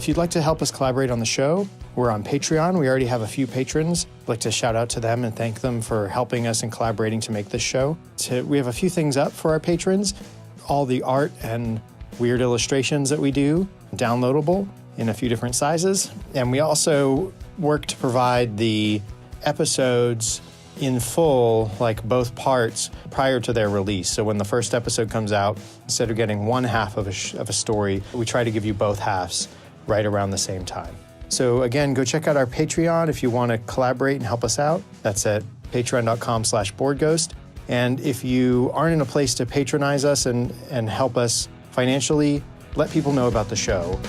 If you'd like to help us collaborate on the show, we're on Patreon. We already have a few patrons. I'd like to shout out to them and thank them for helping us and collaborating to make this show. We have a few things up for our patrons. All the art and weird illustrations that we do, downloadable in a few different sizes. And we also work to provide the episodes in full, like both parts, prior to their release. So when the first episode comes out, instead of getting one half of a story, we try to give you both halves right around the same time. So again, go check out our Patreon if you want to collaborate and help us out. That's at patreon.com/boardghost. And if you aren't in a place to patronize us and help us financially, let people know about the show.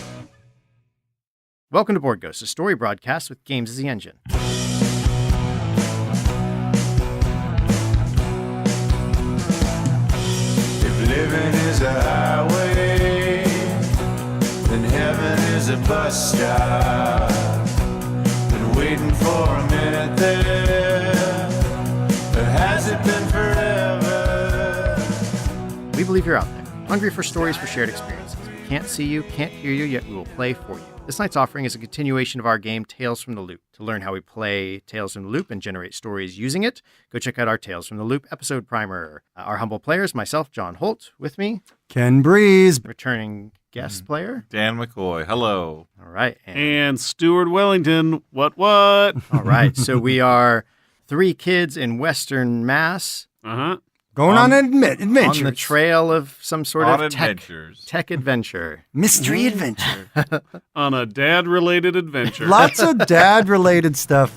Welcome to Board Ghost, a story broadcast with games as the engine. Living is a highway, then heaven is a bus stop. Been waiting for a minute there, or has it been forever? We believe you're out there, hungry for stories for shared experiences. We can't see you, can't hear you, yet we will play for you. This night's offering is a continuation of our game, Tales from the Loop. To learn how we play Tales from the Loop and generate stories using it, go check out our Tales from the Loop episode primer. Our humble players, myself, John Holt, with me, Ken Breeze, returning guest player, Dan McCoy. Hello. All right. And Stuart Wellington. What? All right. So we are three kids in Western Mass. going on adventures. On the trail of some sort of tech adventure. Mystery adventure. On a dad-related adventure. Lots of dad-related stuff.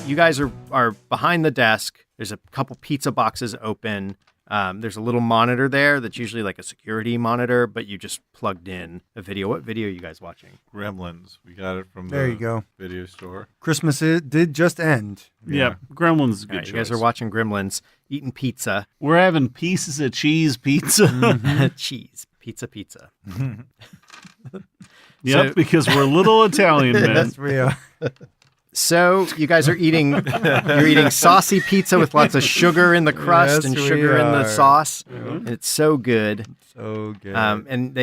You guys are behind the desk. There's a couple pizza boxes open. There's a little monitor there that's usually like a security monitor, but you just plugged in a video. What video are you guys watching? Gremlins. We got it from There you go. Video store. Christmas did just end. Yeah, Gremlins is a good Right, choice. you guys are watching Gremlins, eating pizza. We're having pieces of cheese pizza. Cheese. Pizza. Yep, because we're little Italian men. Yes, we are. So you guys are you're eating saucy pizza with lots of sugar in the crust Yes, and we sugar in the are. sauce. And it's so good. So good. And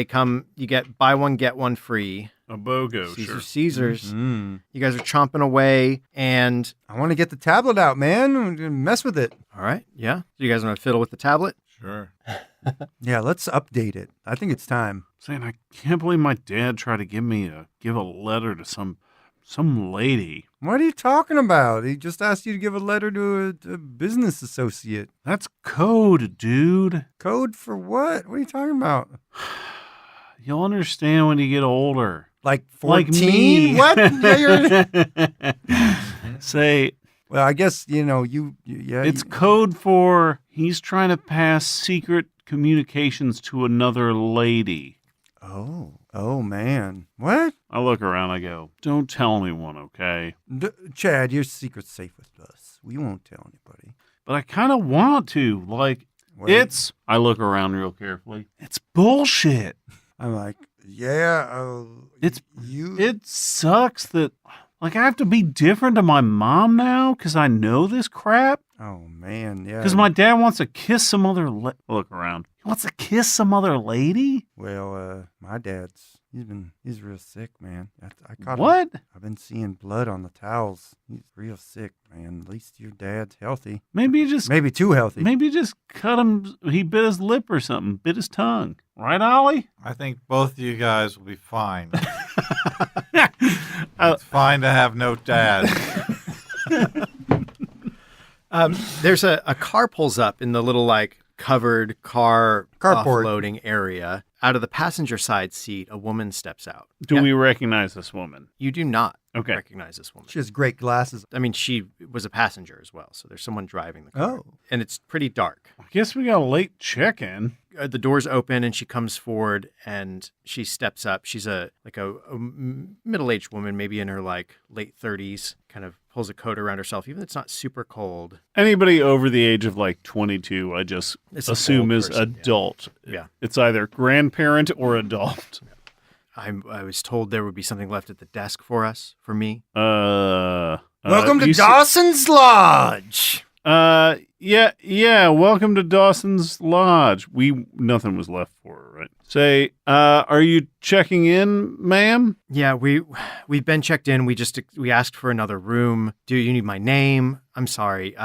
you get buy one, get one free. A BOGO, sure. Caesars. You guys are chomping away and... I want to get the tablet out, man. Mess with it. All right, yeah. So you guys want to fiddle with the tablet? Sure. Yeah, let's update it. I think it's time. Saying, I can't believe my dad tried to give a letter to some lady. What are you talking about? He just asked you to give a letter to a business associate. That's code, dude. Code for what? What are you talking about? You'll understand when you get older. Like Like 14? me. What? Yeah, Say, well, I guess, yeah. it's code for he's trying to pass secret communications to another lady. Oh, man. What? I look around, I go, don't tell anyone, okay? Chad, your secret's safe with us. We won't tell anybody. But I kind of want to. Like, Wait. I look around real carefully. It's bullshit. I'm like, yeah. It sucks that, like, I have to be different to my mom now because I know this crap. Oh, man, yeah. Because my dad wants to kiss some other... Look around. He wants to kiss some other lady? Well, my dad's, he's real sick, man. I caught What? him. I've been seeing blood on the towels. He's real sick, man. At least your dad's healthy. Maybe too healthy. Maybe you just cut him. He bit his lip or something. Bit his tongue. Right, Ollie? I think both of you guys will be fine. It's fine to have no dad. There's a car pulls up in the little covered car Carport. offloading area. Out of the passenger side seat, a woman steps out. Do Yeah. we recognize this woman? You do not Okay. recognize this woman. She has great glasses. I mean, she was a passenger as well, so there's someone driving the car. Oh. And it's pretty dark. I guess we got a late check-in. The doors open and she comes forward and she steps up. She's a middle-aged woman, maybe in her late 30s, kind of pulls a coat around herself, even though it's not super cold. Anybody over the age of 22, I just It's an assume old is person, adult. Yeah. It's either grandparent or adult. I was told there would be something left at the desk for me. Welcome to you see- Dawson's Lodge. Yeah. Welcome to Dawson's Lodge. Nothing was left for her, right? Say, are you checking in, ma'am? Yeah, we've been checked in. We asked for another room. Do you need my name? I'm sorry.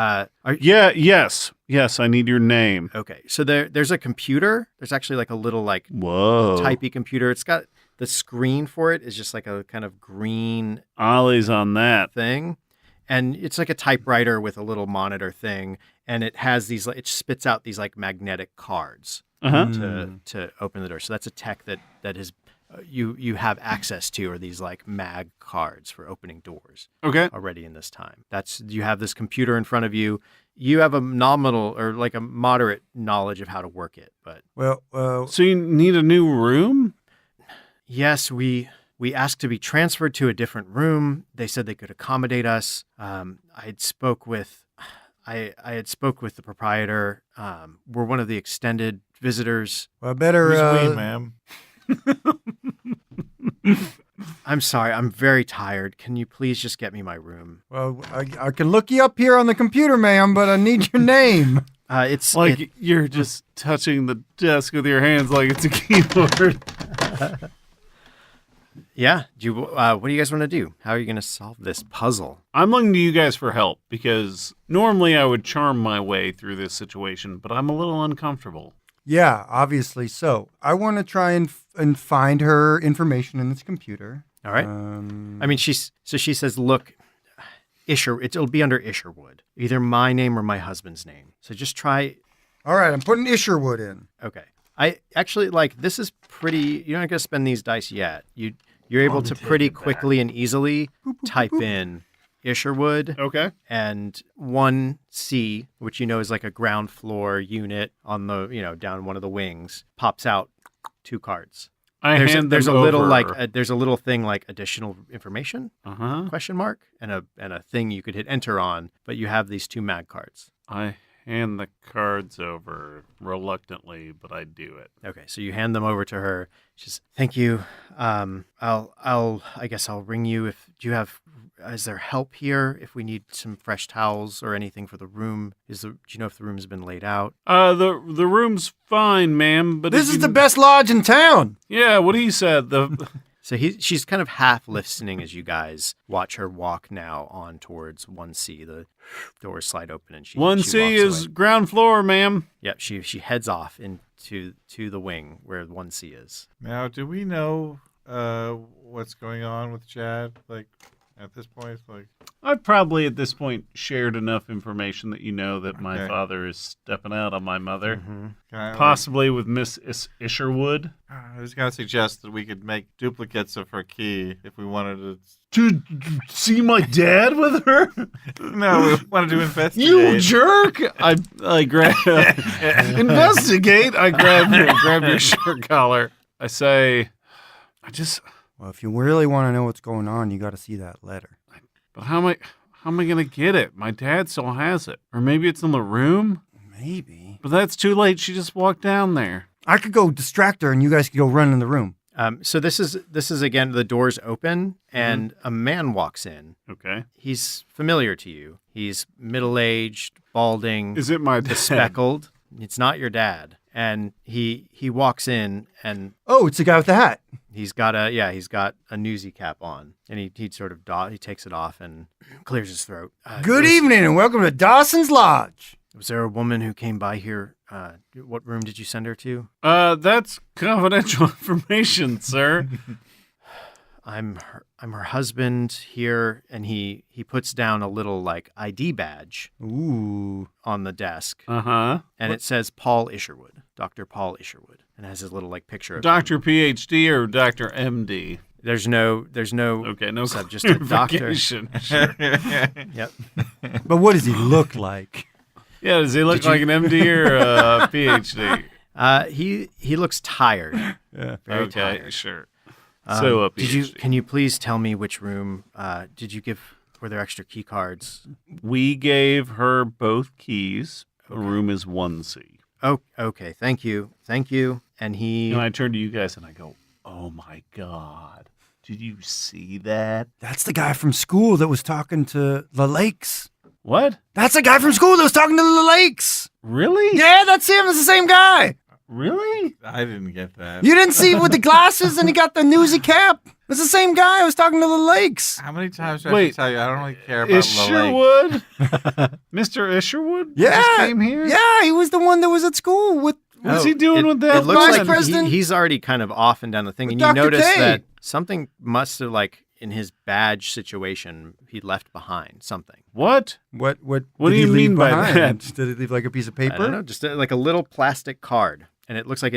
Yes, I need your name. Okay. So there's a computer. There's actually like a little like Whoa. typey computer. It's got the screen for it is just like a kind of green Ollie's on that. thing. And it's like a typewriter with a little monitor thing. And it has it spits out these like magnetic cards to open the door. So that's a tech that is you have access to, or these like mag cards for opening doors. Okay. Already in this time. You have this computer in front of you. You have a nominal or like a moderate knowledge of how to work it, but Well, So you need a new room? yes, we asked to be transferred to a different room. They said they could accommodate us. I had spoke with the proprietor. We're one of the extended visitors. well, better. Who's we, ma'am? I'm sorry, I'm very tired. Can you please just get me my room? Well, I can look you up here on the computer, ma'am, but I need your name. It's Like you're just touching the desk with your hands like it's a keyboard. yeah. What do you guys want to do? How are you going to solve this puzzle? I'm looking to you guys for help because normally I would charm my way through this situation, but I'm a little uncomfortable. Yeah, obviously so. I want to try and find her information in this computer. All right. I mean, she says, look, it'll be under Isherwood, either my name or my husband's name. So just try. All right, I'm putting Isherwood in. Okay. I actually this is pretty. You're not going to spend these dice yet. You're able to pretty quickly and easily type in Isherwood. Okay. And 1C, which is like a ground floor unit on the, down one of the wings, pops out 2 cards. There's a little thing like additional information question mark and a thing you could hit enter on, but you have these 2 mag cards. I hand the cards over reluctantly, but I do it. Okay, so you hand them over to her. She says, "Thank you. I guess I'll ring you is there help here if we need some fresh towels or anything for the room? Do you know if the room's been laid out?" The room's fine, ma'am, but This is the best lodge in town. Yeah, what he said. So she's kind of half listening as you guys watch her walk now on towards 1C. The doors slide open and she 1C she walks is away. ground floor, ma'am. Yep, she heads off into the wing where 1C is. Now, do we know what's going on with Chad? Like, at this point, I've probably at this point shared enough information that that my Okay. father is stepping out on my mother. Mm-hmm. can I, Possibly with Miss Isherwood. I was going to suggest that we could make duplicates of her key if we wanted To see my dad with her? to. No, we wanted to investigate. You jerk! I grab investigate. I grab your shirt collar. I say, Well, if you really want to know what's going on, you got to see that letter. but how am I gonna get it? My dad still has it, or maybe it's in the room. Maybe. But that's too late. She just walked down there. I could go distract her, and you guys could go run in the room. So this is again, the doors open and a man walks in. Okay. He's familiar to you. He's middle-aged, balding, Is it my dad? speckled. It's not your dad. And he walks in and Oh, it's the guy with the hat. he's got a newsy cap on, and he sort of he takes it off and clears his throat. Good evening, and welcome to Dawson's Lodge. Was there a woman who came by here? What room did you send her to? That's confidential information, sir. I'm her husband here, and he puts down a little like ID badge Ooh. on the desk, Uh-huh. and it says Paul Isherwood, Dr. Paul Isherwood, and it has his little like picture of him. Dr. PhD or Dr. MD? There's no Okay, no sub, just a doctor. clarification. Yep. But what does he look like? Yeah, does he look like an MD or a PhD? He looks tired. Yeah. Very Okay, tired. sure. So a PhD. Can you please tell me which room were there extra key cards? We gave her both keys. The room is 1C. Oh, okay. Thank you. And he And I turn to you guys and I go, "Oh my God. Did you see that? That's the guy from school that was talking to the lakes. What? That's the guy from school that was talking to the lakes. Really? Yeah, that's him. It's the same guy. Really? I didn't get that. You didn't see with the glasses and he got the newsy cap? It's the same guy who was talking to the lakes. How many times do I have to tell you? I don't really care about the lake. Isherwood? Mr. Isherwood? Yeah. Just came here? Yeah, he was the one that was at school with What's he doing with that? It looks Vice like President? he's already kind of off and down the thing, With and you Dr. notice K. that something must have, like, in his badge situation, he left behind something. What? What What did do he you leave mean by behind? that? Did he leave like a piece of I don't paper? know, just like a little plastic card, and it looks like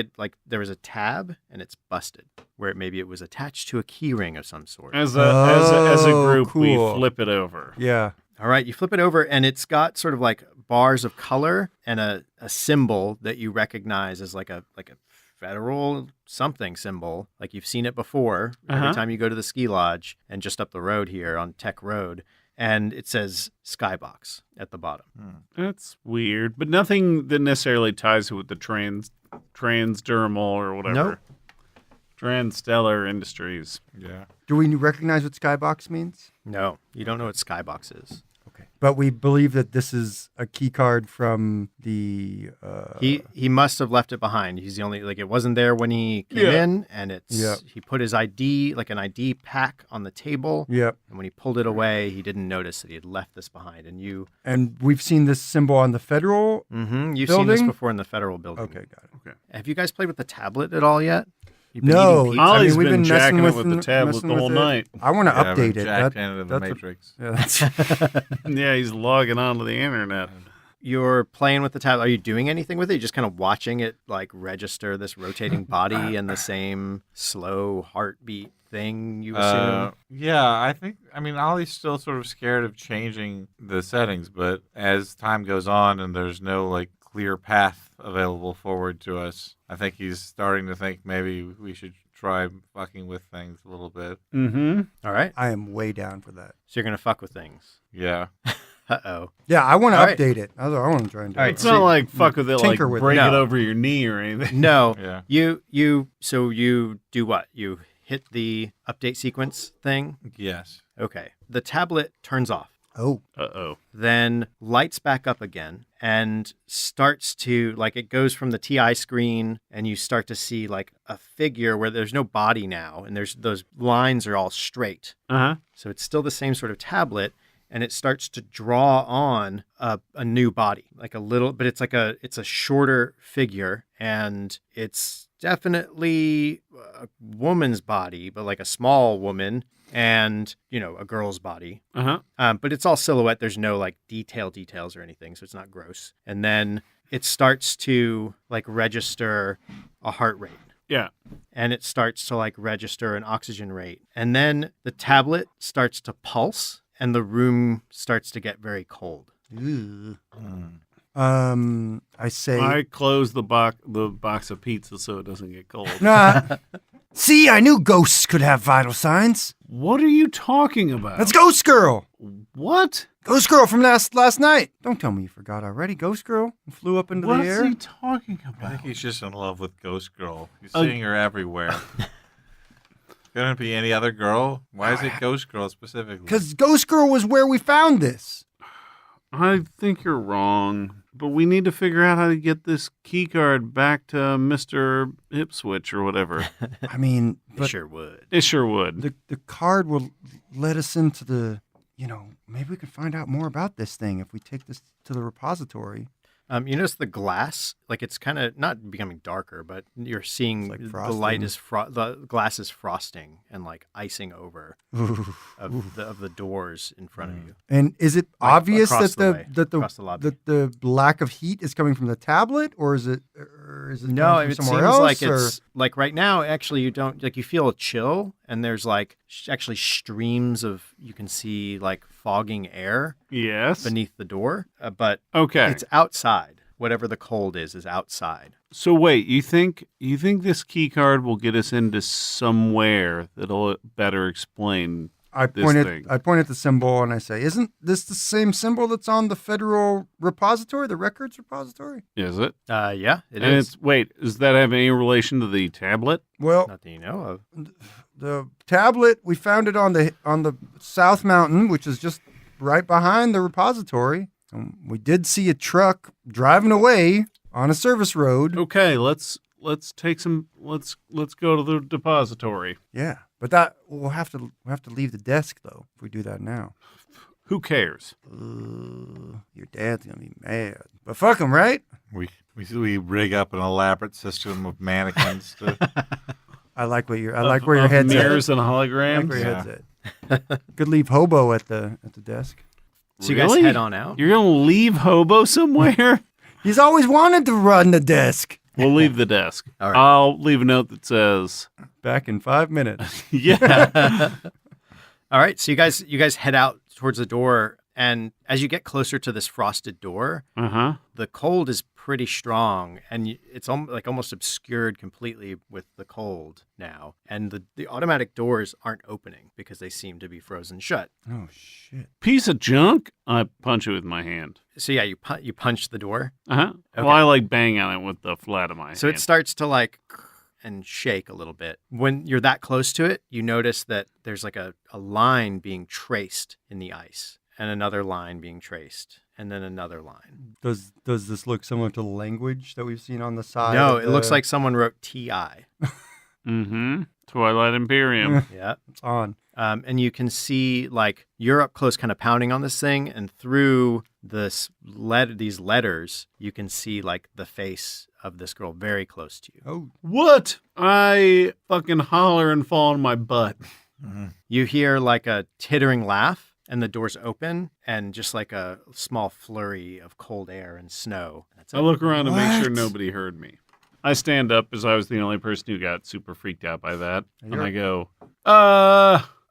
there was a tab, and it's busted, where maybe it was attached to a key ring of some sort. As a group, we cool. flip it over. Yeah. All right, you flip it over, and it's got sort of like bars of color and a symbol that you recognize as like a federal something symbol, like you've seen it before every time you go to the ski lodge, and just up the road here on Tech Road, and it says Skybox at the bottom. That's weird, but nothing that necessarily ties it with the transdermal or whatever. Nope. Transstellar Industries. Yeah. Do we recognize what Skybox means? No, you don't know what Skybox is. Okay. But we believe that this is a key card from the... He must have left it behind. He's the only, like, it wasn't there when he came in, and he put his ID, like an ID pack, on the table. Yep. And when he pulled it away, he didn't notice that he had left this behind. And we've seen this symbol on the federal... You've seen this building? before in the federal building. Okay, got it. Have you guys played with the tablet at all yet? You've been No. eating pizza? Ollie's we've been been messing jacking it with the the- tablet messing the whole with it. night. I want to Yeah, I've update been it. jacked That- into the that's a- Matrix. yeah, that's... Yeah, he's logging onto the internet. You're playing with the tablet. Are you doing anything with it? You're just kind of watching it, like, register this rotating body and the same slow heartbeat thing, you assume? Yeah, I mean, Ollie's still sort of scared of changing the settings, but as time goes on and there's no, like, clear path available forward to us, I think he's starting to think maybe we should try fucking with things a little bit. Mm-hmm. All right. I am way down for that. So you're going to fuck with things. Yeah. Uh-oh. Yeah, I want to All right. update it. I want to try and do All it. right, It's not like fuck with it, like tinker with it. break it No. over your knee or anything. No. Yeah. So you do what? You hit the update sequence thing? Yes. Okay. The tablet turns off. Oh. Uh-oh. Then lights back up again and starts to, like, it goes from the TI screen, and you start to see, like, a figure where there's no body now, and there's those lines are all straight. Uh-huh. So it's still the same sort of tablet, and it starts to draw on a new body, like a little, but it's a shorter figure, and it's definitely a woman's body, but like a small woman, and, a girl's body. Uh-huh. But it's all silhouette. There's no, like, details or anything, so it's not gross. And then it starts to, like, register a heart rate. Yeah. And it starts to, like, register an oxygen rate. And then the tablet starts to pulse, and the room starts to get very cold. I say... I close the box of pizza so it doesn't get cold. Nah. See, I knew ghosts could have vital signs. What are you talking about? That's Ghost Girl. What? Ghost Girl from last night. Don't tell me you forgot already. Ghost Girl flew up into What's the air. he talking I about? think he's just in love with Ghost Girl. He's seeing her everywhere. Couldn't it be any other girl? Why is it Ghost Girl specifically? Because Ghost Girl was where we found this. I think you're wrong, but we need to figure out how to get this key card back to Mr. Ipswich or whatever. I mean, It but sure would. It sure would. the card will let us into the, maybe we can find out more about this thing if we take this to the repository. You notice the glass, like, it's kind of not becoming darker, but you're seeing It's like the light frosting. is the glass is frosting and, like, icing over of the doors in front of you. And is it Like, obvious across that the way, the across the lobby. the lack of heat is coming from the tablet, or is it No, coming from it somewhere seems else? like or? it's like right now. Actually, you don't, like, you feel a chill, and there's, like, actually streams of, you can see, like, fogging air Yes. beneath the door, but Okay. it's outside. Whatever the cold is outside. So wait, you think this key card will get us into somewhere that'll better explain I this point thing? at the symbol and I say, "Isn't this the same symbol that's on the federal repository, the records repository?" Is it? Yeah, it and is. does that have any relation to the tablet? Well, Not that you know of. the tablet we found it on the South Mountain, which is just right behind the repository. We did see a truck driving away on a service road. Okay, let's take some. Let's go to the depository. Yeah, but we'll have to leave the desk though if we do that now. Who cares? Your dad's gonna be mad. But fuck him, right? We rig up an elaborate system of mannequins to. I like where your head's mirrors at. and I like holograms. where your head's at. Could leave Hobo at the desk. So you guys Really? head on out. You're gonna leave Hobo somewhere? He's always wanted to run the desk. We'll leave the desk. All right. I'll leave a note that says, Back in 5 minutes. "Yeah." All right, so you guys head out towards the door, and as you get closer to this frosted door, the cold is pretty strong, and it's almost obscured completely with the cold now, and the automatic doors aren't opening because they seem to be frozen shut. Oh shit. Piece of junk. I punch it with my hand. So yeah, you punch the door. Okay. Well, I like bang on it with the flat of my So hand. it starts to like and shake a little bit. When you're that close to it, you notice that there's like a line being traced in the ice, and another line being traced, and then another line. Does this look similar to the language that we've seen on the side? No, of it looks the- like someone wrote TI. Twilight Imperium. Yeah. It's on. And you can see like you're up close kind of pounding on this thing, and through these letters, you can see like the face of this girl very close to you. Oh, What? I fucking holler and fall on my butt. You hear like a tittering laugh, and the doors open, and just like a small flurry of cold air and snow. That's I it. look around to make sure What? nobody heard me. I stand up as I was the only person who got super freaked out by that. And I go,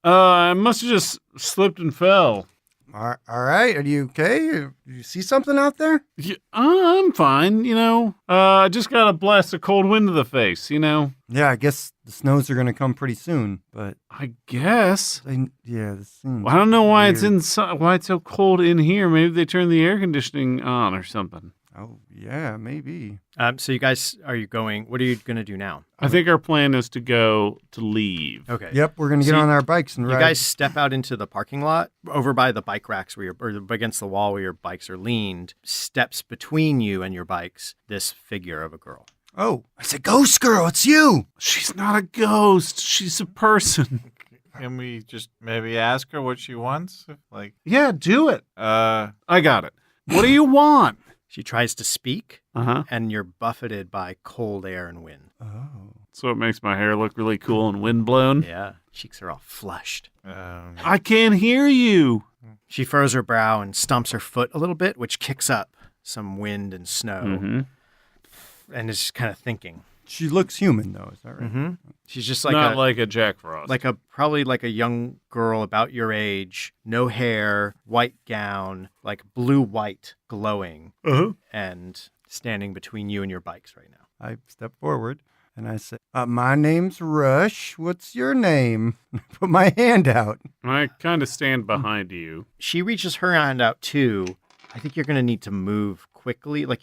I must have just slipped and fell. all right. Are you okay? You see something out there? Yeah, I'm fine, I just got a blast of cold wind to the face, Yeah, I guess the snows are gonna come pretty soon. But I guess. this seems. I don't know why weird. it's inside. Why it's so cold in here. Maybe they turned the air conditioning on or something. Oh yeah, maybe. So you guys, what are you going to do now? I think our plan is to leave. Okay. Yep, we're gonna get So on our bikes and You ride. guys step out into the parking lot over by the bike racks or against the wall where your bikes are leaned. Steps between you and your bikes this figure of a girl. Oh, it's a ghost girl. It's you. She's not a ghost. She's a person. Can we just maybe ask her what she wants? Like, Yeah, do it. I got it. What do you want? She tries to speak, Uh-huh. and you're buffeted by cold air and wind. Oh. So it makes my hair look really cool and windblown. Yeah, cheeks are all flushed. I can't hear you. She furrows her brow and stomps her foot a little bit, which kicks up some wind and snow, Mm-hmm. and is kind of thinking. She looks human though. Is that right? Mm-hmm. She's just like Not like a Jack Frost. probably like a young girl about your age, no hair, white gown, like blue-white glowing, and standing between you and your bikes right now. I step forward and I say, "My name's Rush. What's your name?" Put my hand out. I kind of stand behind you. She reaches her hand out too. I think you're going to need to move quickly. Like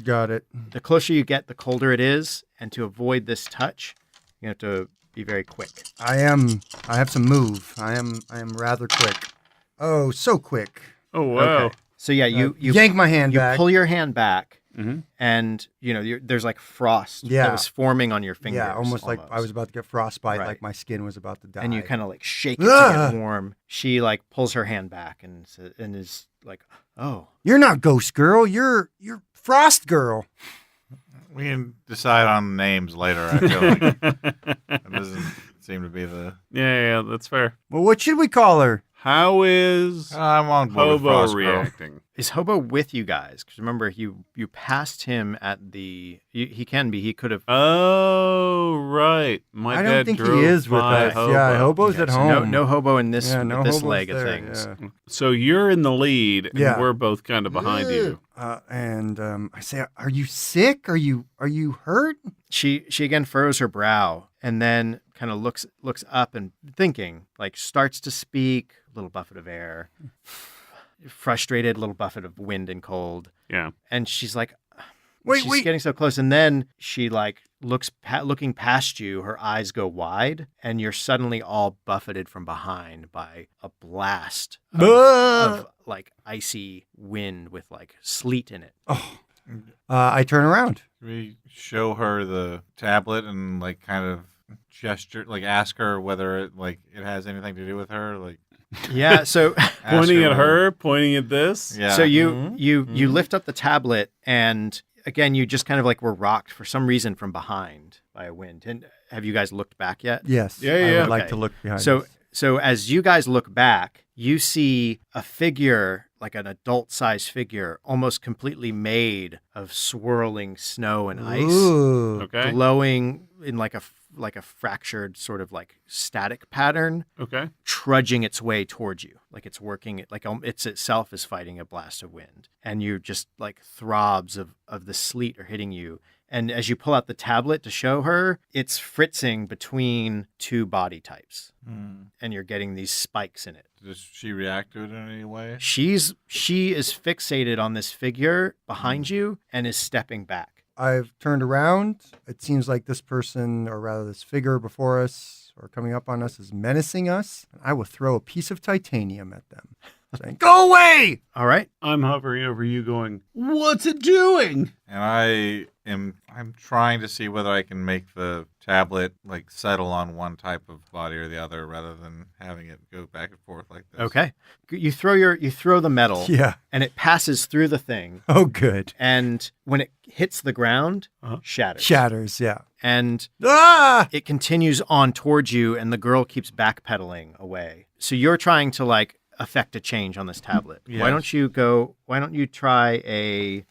Got it. the closer you get, the colder it is. And to avoid this touch, you have to be very quick. I have some move. I am rather quick. Oh, so quick. Oh, wow. Okay. So yeah, you yank my hand back. pull your hand back, Mhm. and there's like frost Yeah. that was forming on your fingers. Yeah, almost like I was about to get frostbite, Right. like my skin was about to die. And you kind of like shake it to Ah! get warm. She like pulls her hand back and is like, "Oh, You're not Ghost Girl. You're Frost Girl. we can decide on names later. I feel like that doesn't seem to be the. Yeah, that's fair. Well, what should we call her? How is I'm on board with Hobo Frost Girl. reacting? is Hobo with you guys?" Because remember, you passed him at the. He could have. Oh, right. My I dad don't think he drove is with by us. Hobo. Yeah, Hobo's at so home. No Hobo in this yeah, no this Hobo's leg of there, things. yeah. So you're in the lead, and Yeah. we're both kind of behind you. And I say, "Are you sick? Are you hurt?" She again furrows her brow and then kind of looks up and thinking, like starts to speak, a little buffet of air, frustrated, little buffet of wind and cold. Yeah. And she's like, Wait, she's wait. getting so close. And then she like looking past you, her eyes go wide, and you're suddenly all buffeted from behind by a blast of like icy wind with like sleet in it. I turn around. Can we show her the tablet and like kind of gesture, like ask her whether it has anything to do with her, like Yeah, so Pointing at whether- her, pointing at this. Yeah. so you lift up the tablet, and again you just kind of like were rocked for some reason from behind by a wind. And have you guys looked back yet? Yes. Yeah, I yeah. would like Okay. to look behind So us. so as you guys look back, you see a figure, like an adult-sized figure, almost completely made of swirling snow and ice, Ooh. Okay. glowing in like a fractured sort of like static pattern, Okay. trudging its way towards you, like it's working, like it's itself is fighting a blast of wind, and you're just like throbs of the sleet are hitting you. And as you pull out the tablet to show her, it's fritzing between two body types, and you're getting these spikes in it. Does she react to it in any way? She is fixated on this figure behind you and is stepping back. I've turned around. It seems like this person, or rather this figure before us or coming up on us, is menacing us. And I will throw a piece of titanium at them, saying, "Go away!" All right. I'm hovering over you going, what's it doing? And I'm trying to see whether I can make the tablet like settle on one type of body or the other rather than having it go back and forth like this. Okay. You throw the metal, Yeah. and it passes through the thing, Oh, good. and when it hits the ground, shatters. Shatters. Yeah. And Ah! it continues on towards you, and the girl keeps backpedaling away. So you're trying to like affect a change on this tablet. Yes. Why don't you try a?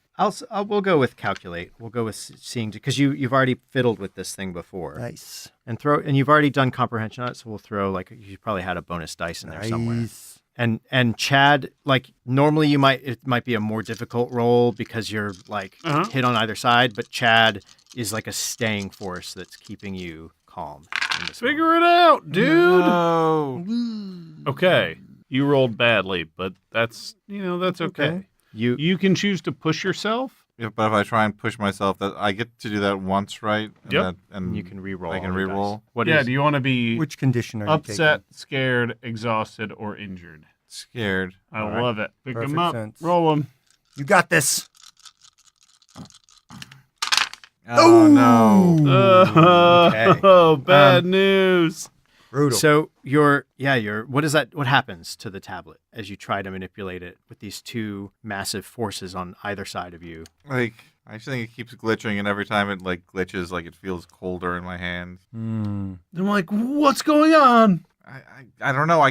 We'll go with calculate. We'll go with seeing, because you've already fiddled with this thing before, Nice. and you've already done comprehension on it. So we'll throw like you probably had a bonus dice in there somewhere. Nice. And Chad, like normally it might be a more difficult roll because you're like hit on either side, but Chad is like a staying force that's keeping you calm. in this moment. Figure it out, dude. No. Okay. You rolled badly, but that's okay. You can choose to push yourself. Yeah, but if I try and push myself, that I get to do that once, right? And Yep. and You can re-roll. I can all your re-roll. dice. What Yeah, is- do you want to be Which condition are you upset, scared, exhausted, or injured? Scared. I All right. love it. Pick Perfect them up. sense. Roll them. taking? You got this. Oh no. Okay. Oh, bad news. Brutal. So what happens to the tablet as you try to manipulate it with these two massive forces on either side of you? Like I just think it keeps glitching, and every time it like glitches, like it feels colder in my hands. I'm like, what's going on? I don't know.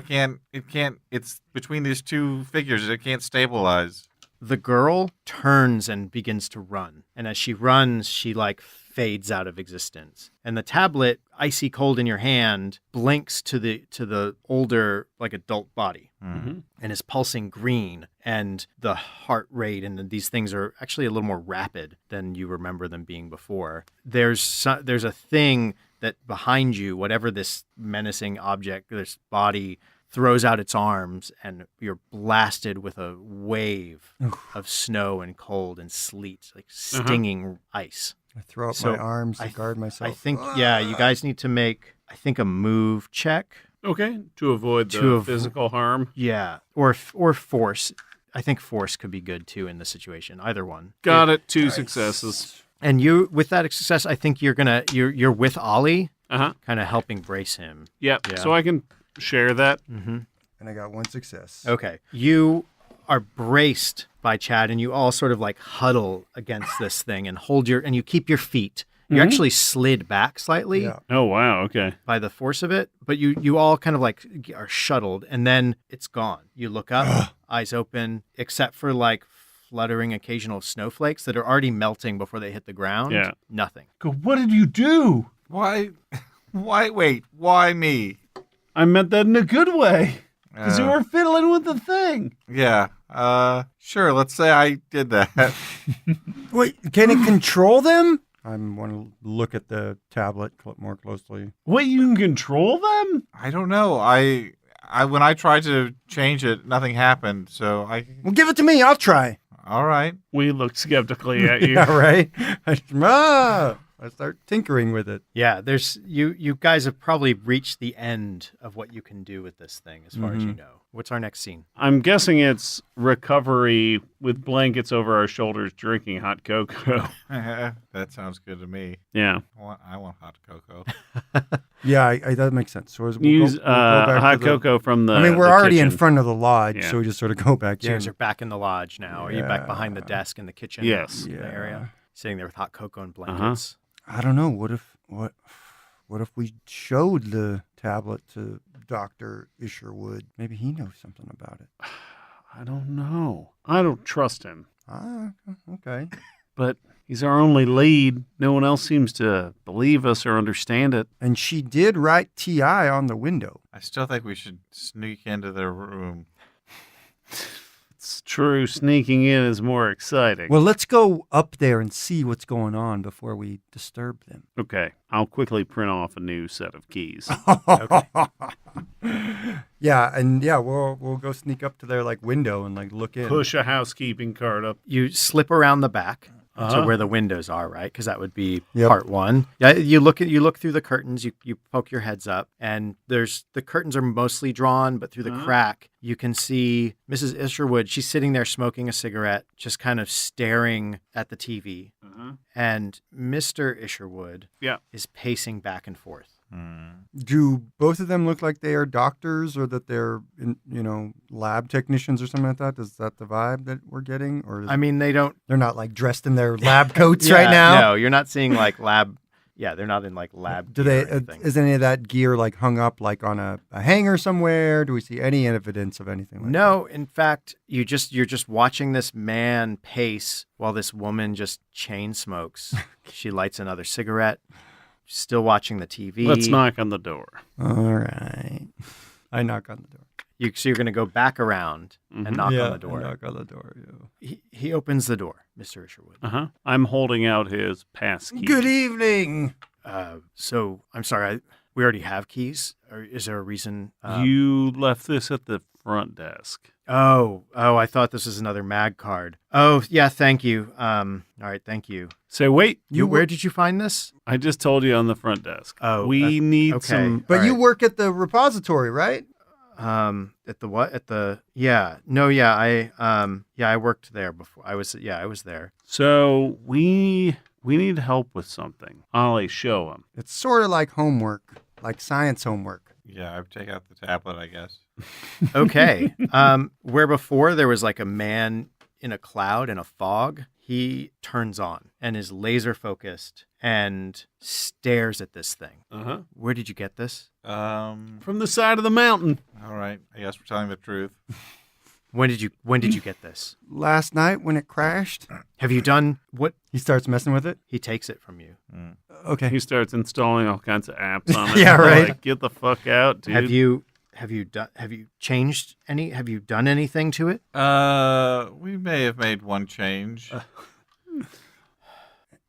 It's between these two figures. It can't stabilize. The girl turns and begins to run, and as she runs, she like fades out of existence. And the tablet, icy cold in your hand, blinks to the older, like adult body, and is pulsing green. And the heart rate and these things are actually a little more rapid than you remember them being before. There's a thing that behind you, whatever this menacing object, this body, throws out its arms, and you're blasted with a wave of snow and cold and sleet, like stinging ice. I throw up So my arms to guard myself. I think, you guys need to make, a move check. Okay, to avoid the To physical harm. Yeah, or force. I think force could be good too in this situation. Either one. Got it. 2 successes. And you, with that success, I think you're with Ollie, Uh-huh. kind of helping brace him. Yep. Yeah. So I can share that. And I got 1 success. Okay. You are braced by Chad, and you all sort of like huddle against this thing and and you keep your feet. You actually slid back slightly Yeah. Oh, wow. Okay. by the force of it, but you all kind of like are shuttled, and then it's gone. You look up, eyes open, except for like fluttering occasional snowflakes that are already melting before they hit the ground. Yeah. Nothing. Go, what did you do? Why? Wait. Why me? I meant that in a good way. Because you Uh, were fiddling with the thing. Yeah. Sure. Let's say I did that. Wait, can it control them? I want to look at the tablet more closely. Wait, you can control them? I don't know. I when I tried to change it, nothing happened. So Well, give it to me. I'll try. all right. We looked skeptically at you. Yeah, right? I start tinkering with it. Yeah, there's you guys have probably reached the end of what you can do with this thing as far as you know. What's our next scene? I'm guessing it's recovery with blankets over our shoulders, drinking hot cocoa. That sounds good to me. Yeah. I want hot cocoa. Yeah, that makes sense. So we'll Use go back hot to the- cocoa from the I mean, we're the already in kitchen. front of the lodge, Yeah. so we just sort of go back You in. guys are back in the lodge now. Are you back behind the desk in the kitchen? Yes. in the area, sitting there with hot cocoa and Uh-huh. blankets. I don't know. What if we showed the tablet to Dr. Isherwood? Maybe he knows something about it. I don't know. I don't trust him. Ah, okay. But he's our only lead. No one else seems to believe us or understand it. And she did write TI on the window. I still think we should sneak into their room. It's true, sneaking in is more exciting. Well, let's go up there and see what's going on before we disturb them. Okay, I'll quickly print off a new set of keys. Yeah, we'll go sneak up to their like window and like look in. Push a housekeeping cart up. You slip around the back to Uh-huh. where the windows are, right? Because that would be Yep. part one. Yeah, you look through the curtains. You poke your heads up, and the curtains are mostly drawn, but through the crack you can see Mrs. Isherwood. She's sitting there smoking a cigarette, just kind of staring at the TV, and Mr. Isherwood Yeah. is pacing back and forth. Do both of them look like they are doctors or that they're lab technicians or something like that? Is that the vibe that we're getting? Or I mean, they don't. they're not like dressed in their lab coats right now? No, you're not seeing like lab. Yeah, they're not in like lab. Do gear they? or anything. Is any of that gear like hung up like on a hanger somewhere? Do we see any evidence of anything like No, in fact, you're just watching this man pace while this woman just chain smokes. She lights another cigarette, still watching the TV. Let's knock on the door. that? All right. I knock on the door. So you're going to go back around and knock on the door. I knock on the door. Yeah. He opens the door, Mr. Isherwood. Uh-huh. I'm holding out his pass key. Good evening. So I'm sorry, we already have keys. Or is there a reason? You left this at the front desk. Oh, I thought this was another mag card. Oh, yeah, thank you. All right, thank you. So wait, Where did you find this? I just told you on the front desk. Oh, we need okay. some. But All you right. work at the repository, right? At the what? At the I worked there before. I was there. So we need help with something. Ollie, show him. It's sort of like homework, like science homework. Yeah, I'd take out the tablet, I guess. Okay. Where before there was like a man in a cloud in a fog, he turns on and is laser focused and stares at this thing. Uh-huh. Where did you get this? From the side of the mountain. All right. I guess we're telling the truth. When did you get this? Last night when it crashed, Have you done what? he starts messing with it. He takes it from you. Okay. He starts installing all kinds of apps on it. Yeah, right. Like, get the fuck out, dude. Have you changed any? Have you done anything to it? We may have made one change.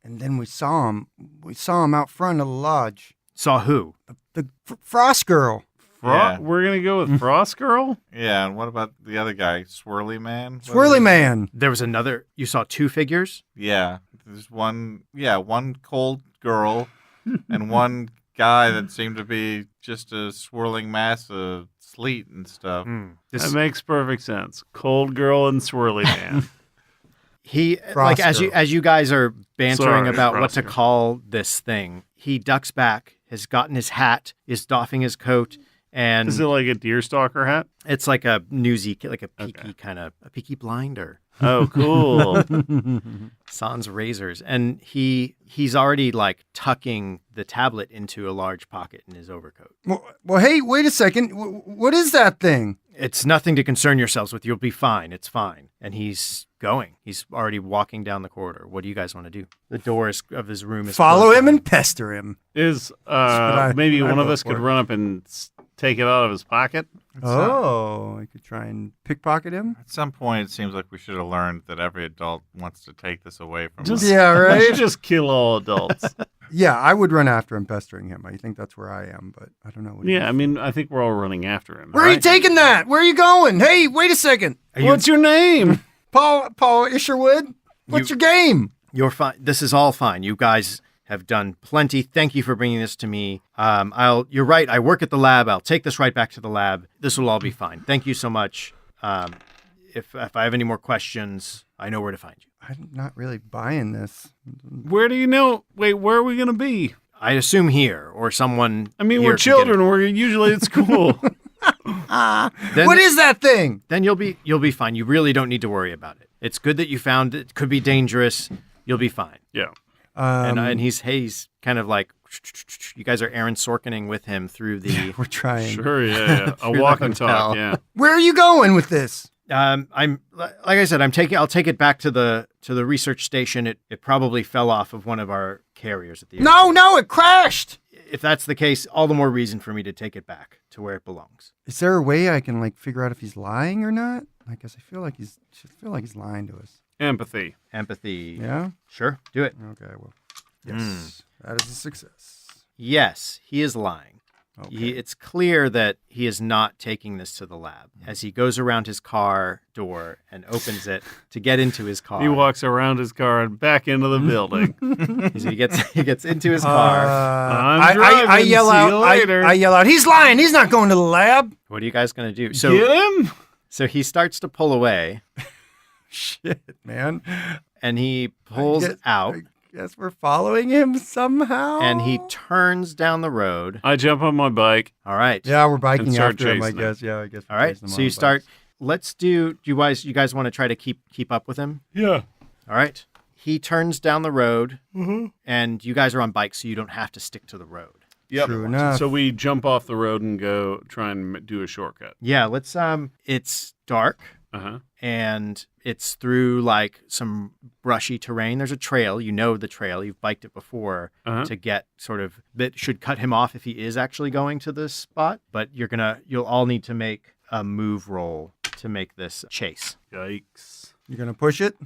And then we saw him. We saw him out front of the lodge. Saw who? The Frost Girl. Yeah. We're gonna go with Frost Girl. Yeah, and what about the other guy, Swirly Man? What Swirly is it? Man. There was another. You saw two figures. Yeah, there's one cold girl and one guy that seemed to be just a swirling mass of sleet and stuff. That makes perfect sense. Cold Girl and Swirly Man. He Frost like as Girl. you guys are bantering Sorry, about what Frost to Girl. call this thing, he ducks back, has gotten his hat, is doffing his coat, and Is it like a deerstalker hat? it's like a newsy, like a peaky kind of a peaky blinder. Oh, cool. Sans razors, and he's already like tucking the tablet into a large pocket in his overcoat. Well, hey, wait a second. What is that thing? It's nothing to concern yourselves with. You'll be fine. It's fine. And he's going. He's already walking down the corridor. What do you guys want to do? The door of his room is Follow closed him behind and pester him. Is I maybe one of vote us could for. run up and take it out of his pocket? Oh, I could try and pickpocket him. At some point, it seems like we should have learned that every adult wants to take this away from Just- us. Yeah, I right. should just kill all adults. Yeah, I would run after him, pestering him. I think that's where I am, but I don't know. What he Yeah, is. I mean, I think we're all running after him. Where are you right? taking that? Where are you going? Hey, wait a second. What's your name? Paul Isherwood? What's your game? You're fine. This is all fine. You guys have done plenty. Thank you for bringing this to me. You're right. I work at the lab. I'll take this right back to the lab. This will all be fine. Thank you so much. If I have any more questions, I know where to find you. I'm not really buying this. Where do you know? Wait, where are we going to be? I assume here or someone. I mean, here we're can get it. children. We're usually at school. Then, What is that thing? Then you'll be fine. You really don't need to worry about it. It's good that you found it. It could be dangerous. You'll be fine. Yeah. And he's kind of like, you guys are Aaron Sorkining with him through the. We're trying. Sure, yeah. A walk and talk, yeah. Where are you going with this? I'm like I said, I'll take it back to the research station. It probably fell off of one of our carriers at the airport. No, it crashed. If that's the case, all the more reason for me to take it back to where it belongs. Is there a way I can figure out if he's lying or not? I guess I feel like he's lying to us. Empathy. Yeah. Sure, do it. Okay. Well, yes, that is a success. Yes, he is lying. Okay. It's clear that he is not taking this to the lab. As he goes around his car door and opens it to get into his car. He walks around his car and back into the building. He gets into his car. I'm driving. I yell See out. you later. I yell out. He's lying. He's not going to the lab. What are you guys going to do? Get him? So he starts to pull away, Shit, man. and he pulls out, I guess we're following him somehow. and he turns down the road. I jump on my bike. All right. Yeah, we're biking And start after him. I chasing guess. Yeah, I guess. we're All right. chasing him So on you bikes. start. Let's do. You guys want to try to keep up with him? Yeah. All right. He turns down the road, and you guys are on bikes, so you don't have to stick to the road. Yep. True enough. So we jump off the road and go try and do a shortcut. Yeah. Let's. It's dark. Uh-huh. And it's through some brushy terrain. There's a trail. You know the trail. You've biked it before to get that should cut him off if he is actually going to this spot. But you'll all need to make a move roll to make this chase. Yikes. You're gonna push it.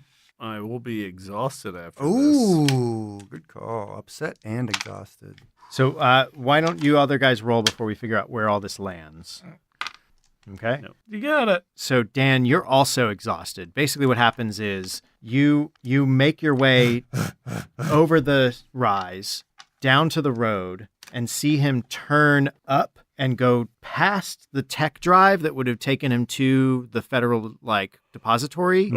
I will be exhausted after this. Ooh, good call. Upset and exhausted. So why don't you other guys roll before we figure out where all this lands? Okay. No. You got it. So Dan, you're also exhausted. Basically what happens is you make your way over the rise down to the road and see him turn up and go past the tech drive that would have taken him to the federal depository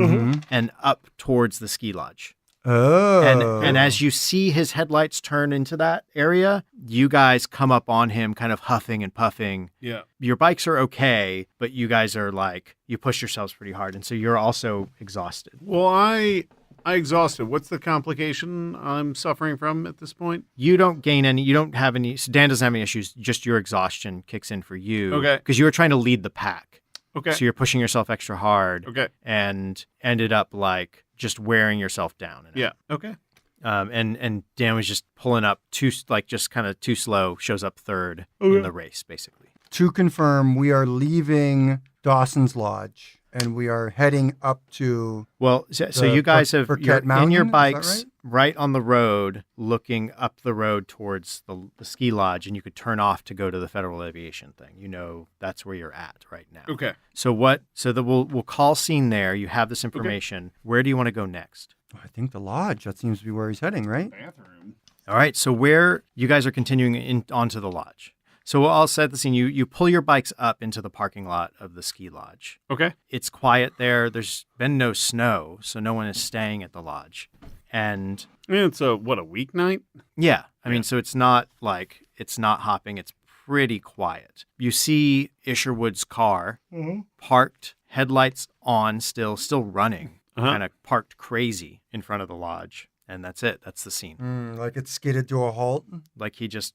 and up towards the ski lodge. Oh. And as you see his headlights turn into that area, you guys come up on him kind of huffing and puffing. Yeah. Your bikes are okay, but you guys are you push yourselves pretty hard. And so you're also exhausted. Well, I exhausted. What's the complication I'm suffering from at this point? You don't have any, so Dan doesn't have any issues. Just your exhaustion kicks in for you. Okay. Because you were trying to lead the pack. Okay. So you're pushing yourself extra hard. Okay. And ended up just wearing yourself down. Yeah. Okay. And Dan was just pulling up just kind of too slow, shows up third in the race, basically. To confirm, we are leaving Dawson's Lodge and we are heading up to. Well, so you guys you're Bousquet in your Mountain, is that bikes right on the road, looking up the road towards the ski lodge, and you could turn off to go to the Federal Aviation thing. You know that's where you're at right now. Okay. So we'll call scene there. You have this information. Okay. Where do you want to go next? I think the lodge. That seems to be where he's heading, right? Bathroom. All right. So where you guys are continuing onto the lodge. So I'll set the scene. You pull your bikes up into the parking lot of the ski lodge. Okay. It's quiet there. There's been no snow, so no one is staying at the lodge. And it's a weeknight? Yeah. I mean, so it's not hopping. It's pretty quiet. You see Isherwood's car parked, headlights on, still running, kind of parked crazy in front of the lodge. And that's it. That's the scene. Like it skidded to a halt. Like he just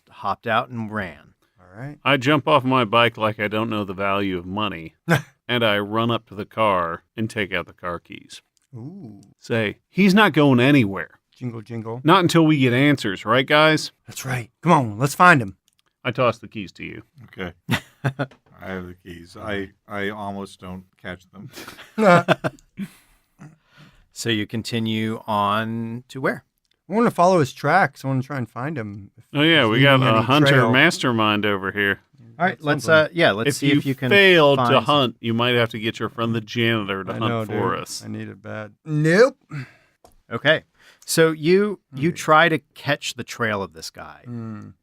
hopped out and ran. All right. I jump off my bike like I don't know the value of money, and I run up to the car and take out the car keys. Ooh. Say, he's not going anywhere. Jingle, jingle. Not until we get answers, right, guys? That's right. Come on, let's find him. I toss the keys to you. Okay. I have the keys. I almost don't catch them. So you continue on to where? I want to follow his tracks. I want to try and find him. Oh yeah, we got a hunter mastermind over here. All right, let's see if you can. If you fail to hunt, you might have to get your friend the janitor to hunt for us. I need it bad. Nope. Okay. So you try to catch the trail of this guy,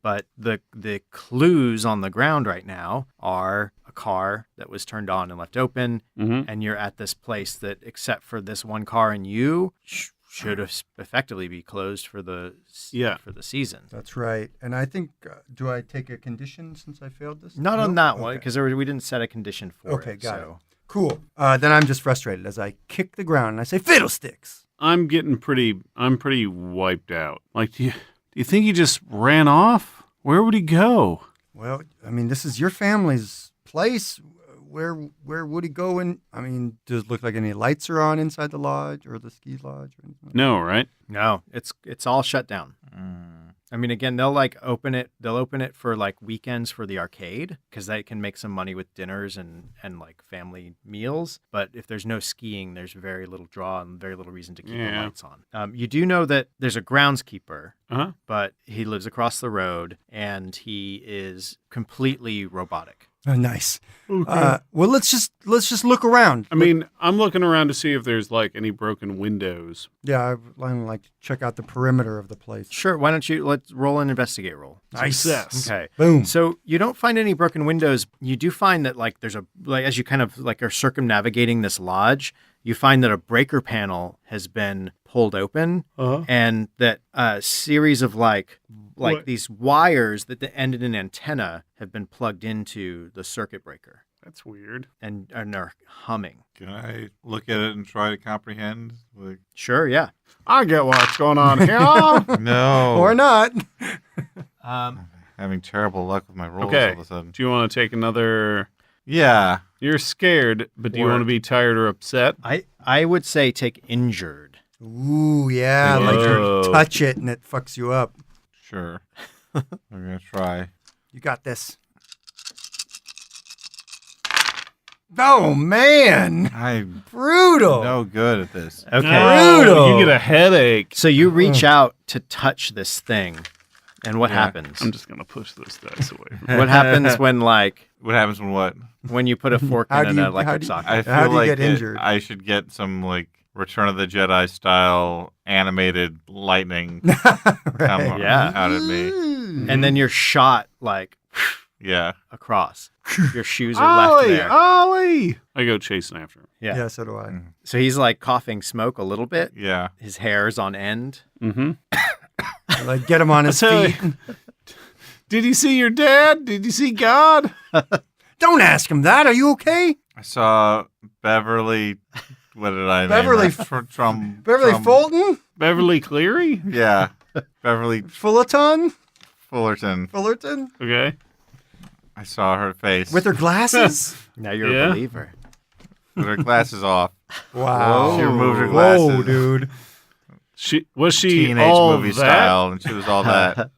but the clues on the ground right now are a car that was turned on and left open, and you're at this place that, except for this one car and you, should effectively be closed for the season. That's right. And I think, do I take a condition since I failed this? Not on that one, because we didn't set a condition for it. Okay, got it. Cool. Then I'm just frustrated as I kick the ground and I say, fiddlesticks. I'm pretty wiped out. Like, do you think he just ran off? Where would he go? Well, I mean, this is your family's place. Where would he go? And I mean, does it look like any lights are on inside the lodge or the ski lodge or anything? No, right? No, it's all shut down. I mean, again, they'll open it for like weekends for the arcade because they can make some money with dinners and like family meals. But if there's no skiing, there's very little draw and very little reason to keep the lights on. You do know that there's a groundskeeper, but he lives across the road and he is completely robotic. Oh, nice. Okay. Well, let's just look around. I mean, I'm looking around to see if there's like any broken windows. Yeah, I'd like to check out the perimeter of the place. Sure. Why don't let's roll an investigate roll. Nice. Success. Okay. Boom. So you don't find any broken windows. You do find that like there's as you kind of like are circumnavigating this lodge, you find that a breaker panel has been pulled open and that a series of like these wires that ended in antenna have been plugged into the circuit breaker. That's weird. And are humming. Can I look at it and try to comprehend? Like, Sure, yeah. I get what's going on here. no. Or not. Having terrible luck with my rolls Okay. all of a sudden. Do you want to take another? Yeah. You're scared, but do you want to be tired or upset? I would say take injured. Ooh, yeah. Like Whoa. you touch it and it fucks you up. Sure. I'm going to try. You got this. Oh, man. I'm Brutal. no good at this. Okay. Brutal. You get a headache. So you reach out to touch this thing, and what happens? I'm just gonna push those dice away. What happens when What happens when what? when you put a fork How in do an you- electric how do you- socket? I How feel do you like get injured? I should get some like Return of the Jedi style animated lightning come Yeah. out at me. And then you're shot like Yeah. across. Your shoes are left there. Ollie! I go chasing after him. Yeah. Yeah, so do I. So he's like coughing smoke a little bit. Yeah. His hair's on end. Mm-hmm. Like, get him on his tell feet. Did you see your dad? Did you see God? Don't ask him that. Are you okay? I saw Beverly. What did I name Beverly her? Trum, Beverly Trum- Fulton? Beverly Cleary? Yeah. Beverly Fullerton? Fullerton. Fullerton? Okay. I saw her face With her glasses? Now you're Yeah. a believer. with her glasses off. Wow. She removed her glasses. Whoa, dude. Was she Teenage all movie that? style, and she was all that.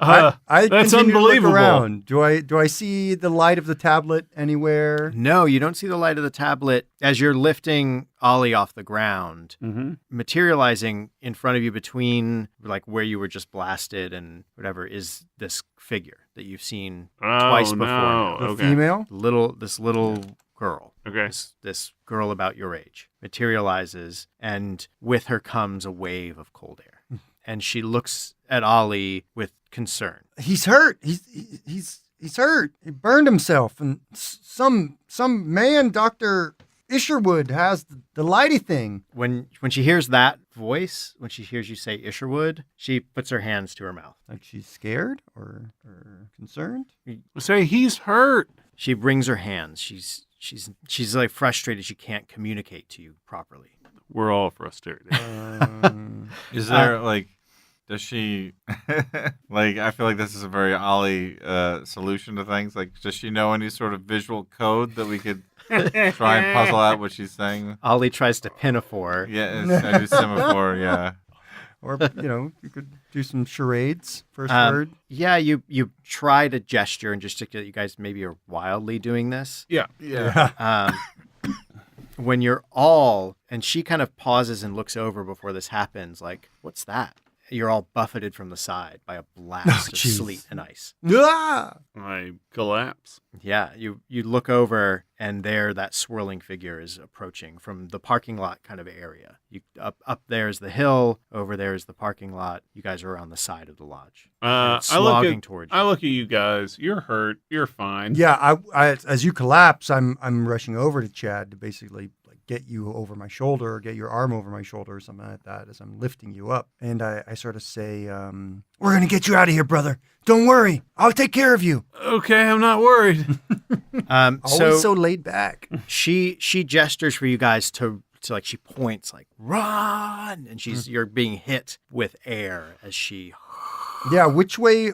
I That's continue to look unbelievable. around. Do I see the light of the tablet anywhere? No, you don't see the light of the tablet as you're lifting Ollie off the ground. Mm-hmm. Materializing in front of you between like where you were just blasted and whatever is this figure that you've seen twice before. No. The Okay. female? This little girl. Okay. This girl about your age materializes, and with her comes a wave of cold air. And she looks at Ollie with concern. He's hurt. He's hurt. He burned himself, and some man, Dr. Isherwood, has the lighty thing. When she hears that voice, when she hears you say Isherwood, she puts her hands to her mouth. Like she's scared or concerned. Say he's hurt. She wrings her hands. She's like frustrated she can't communicate to you properly. We're all frustrated. Is there like, does she like? I feel like this is a very Ollie solution to things. Like, does she know any sort of visual code that we could try and puzzle out what she's saying? Ollie tries to pinafore. Yeah, I do semaphore. Yeah. Or, you could do some charades, first word. Yeah, you try to gesture and gesticulate. You guys maybe are wildly doing this. Yeah. When you're all, and she kind of pauses and looks over before this happens, like, what's that? you're all buffeted from the side by a blast of jeez. sleet and ice. Ah! I collapse. Yeah, you look over, and there that swirling figure is approaching from the parking lot kind of area. You up there's the hill, over there is the parking lot. You guys are on the side of the lodge. And it's slogging towards you. I look at you guys. You're hurt. You're fine. Yeah, I as you collapse, I'm rushing over to Chad to basically like get you over my shoulder or get your arm over my shoulder or something like that as I'm lifting you up. And I sort of say, we're going to get you out of here, brother. Don't worry. I'll take care of you. Okay, I'm not worried. Always so laid back. She gestures for you guys to like, she points like, run, and you're being hit with air as she. Yeah, which way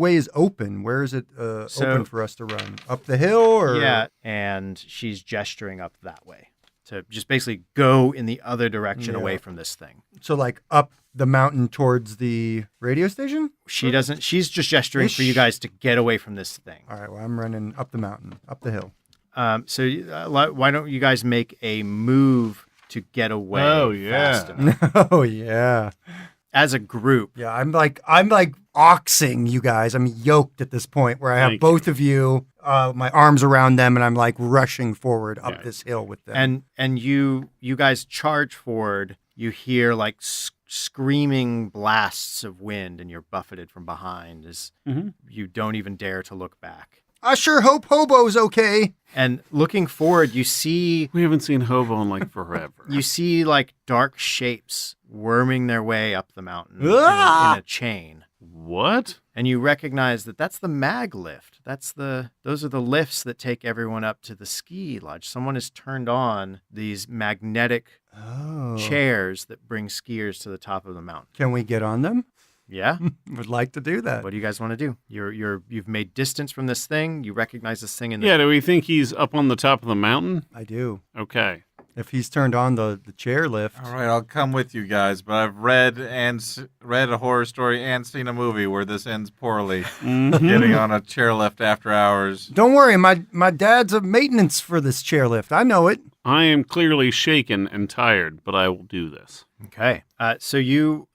is open? Where is it open for us to run? Up the hill or? Yeah, and she's gesturing up that way to just basically go in the other direction away from this thing. So like up the mountain towards the radio station? She doesn't. She's just gesturing for you guys to get away from this thing. All right, well, I'm running up the mountain, up the hill. So why don't you guys make a move to get away? Oh, yeah. Fast enough? Oh yeah. As a group. Yeah, I'm like oxing you guys. I'm yoked at this point where I have Thank both of you, my arms around them, and I'm like rushing forward up this hill with them. And you guys charge forward. You hear like screaming blasts of wind, and you're buffeted from behind as you don't even dare to look back. I sure hope Hobo's okay. And looking forward, you see We haven't seen Hobo in like forever. you see like dark shapes worming their way up the mountain in Ah! a chain. What? And you recognize that that's the mag lift. Those are the lifts that take everyone up to the ski lodge. Someone has turned on these magnetic chairs that bring skiers to the top of the mountain. Can we get on them? Yeah? Would like to do that. What do you guys want to do? You've made distance from this thing. You recognize this thing in the Yeah, do we think he's up on the top of the mountain? I do. Okay. If he's turned on the chair lift. All right, I'll come with you guys, but I've read a horror story and seen a movie where this ends poorly. Getting on a chairlift after hours. Don't worry, my dad's a maintenance for this chairlift. I know it. I am clearly shaken and tired, but I will do this. Okay. So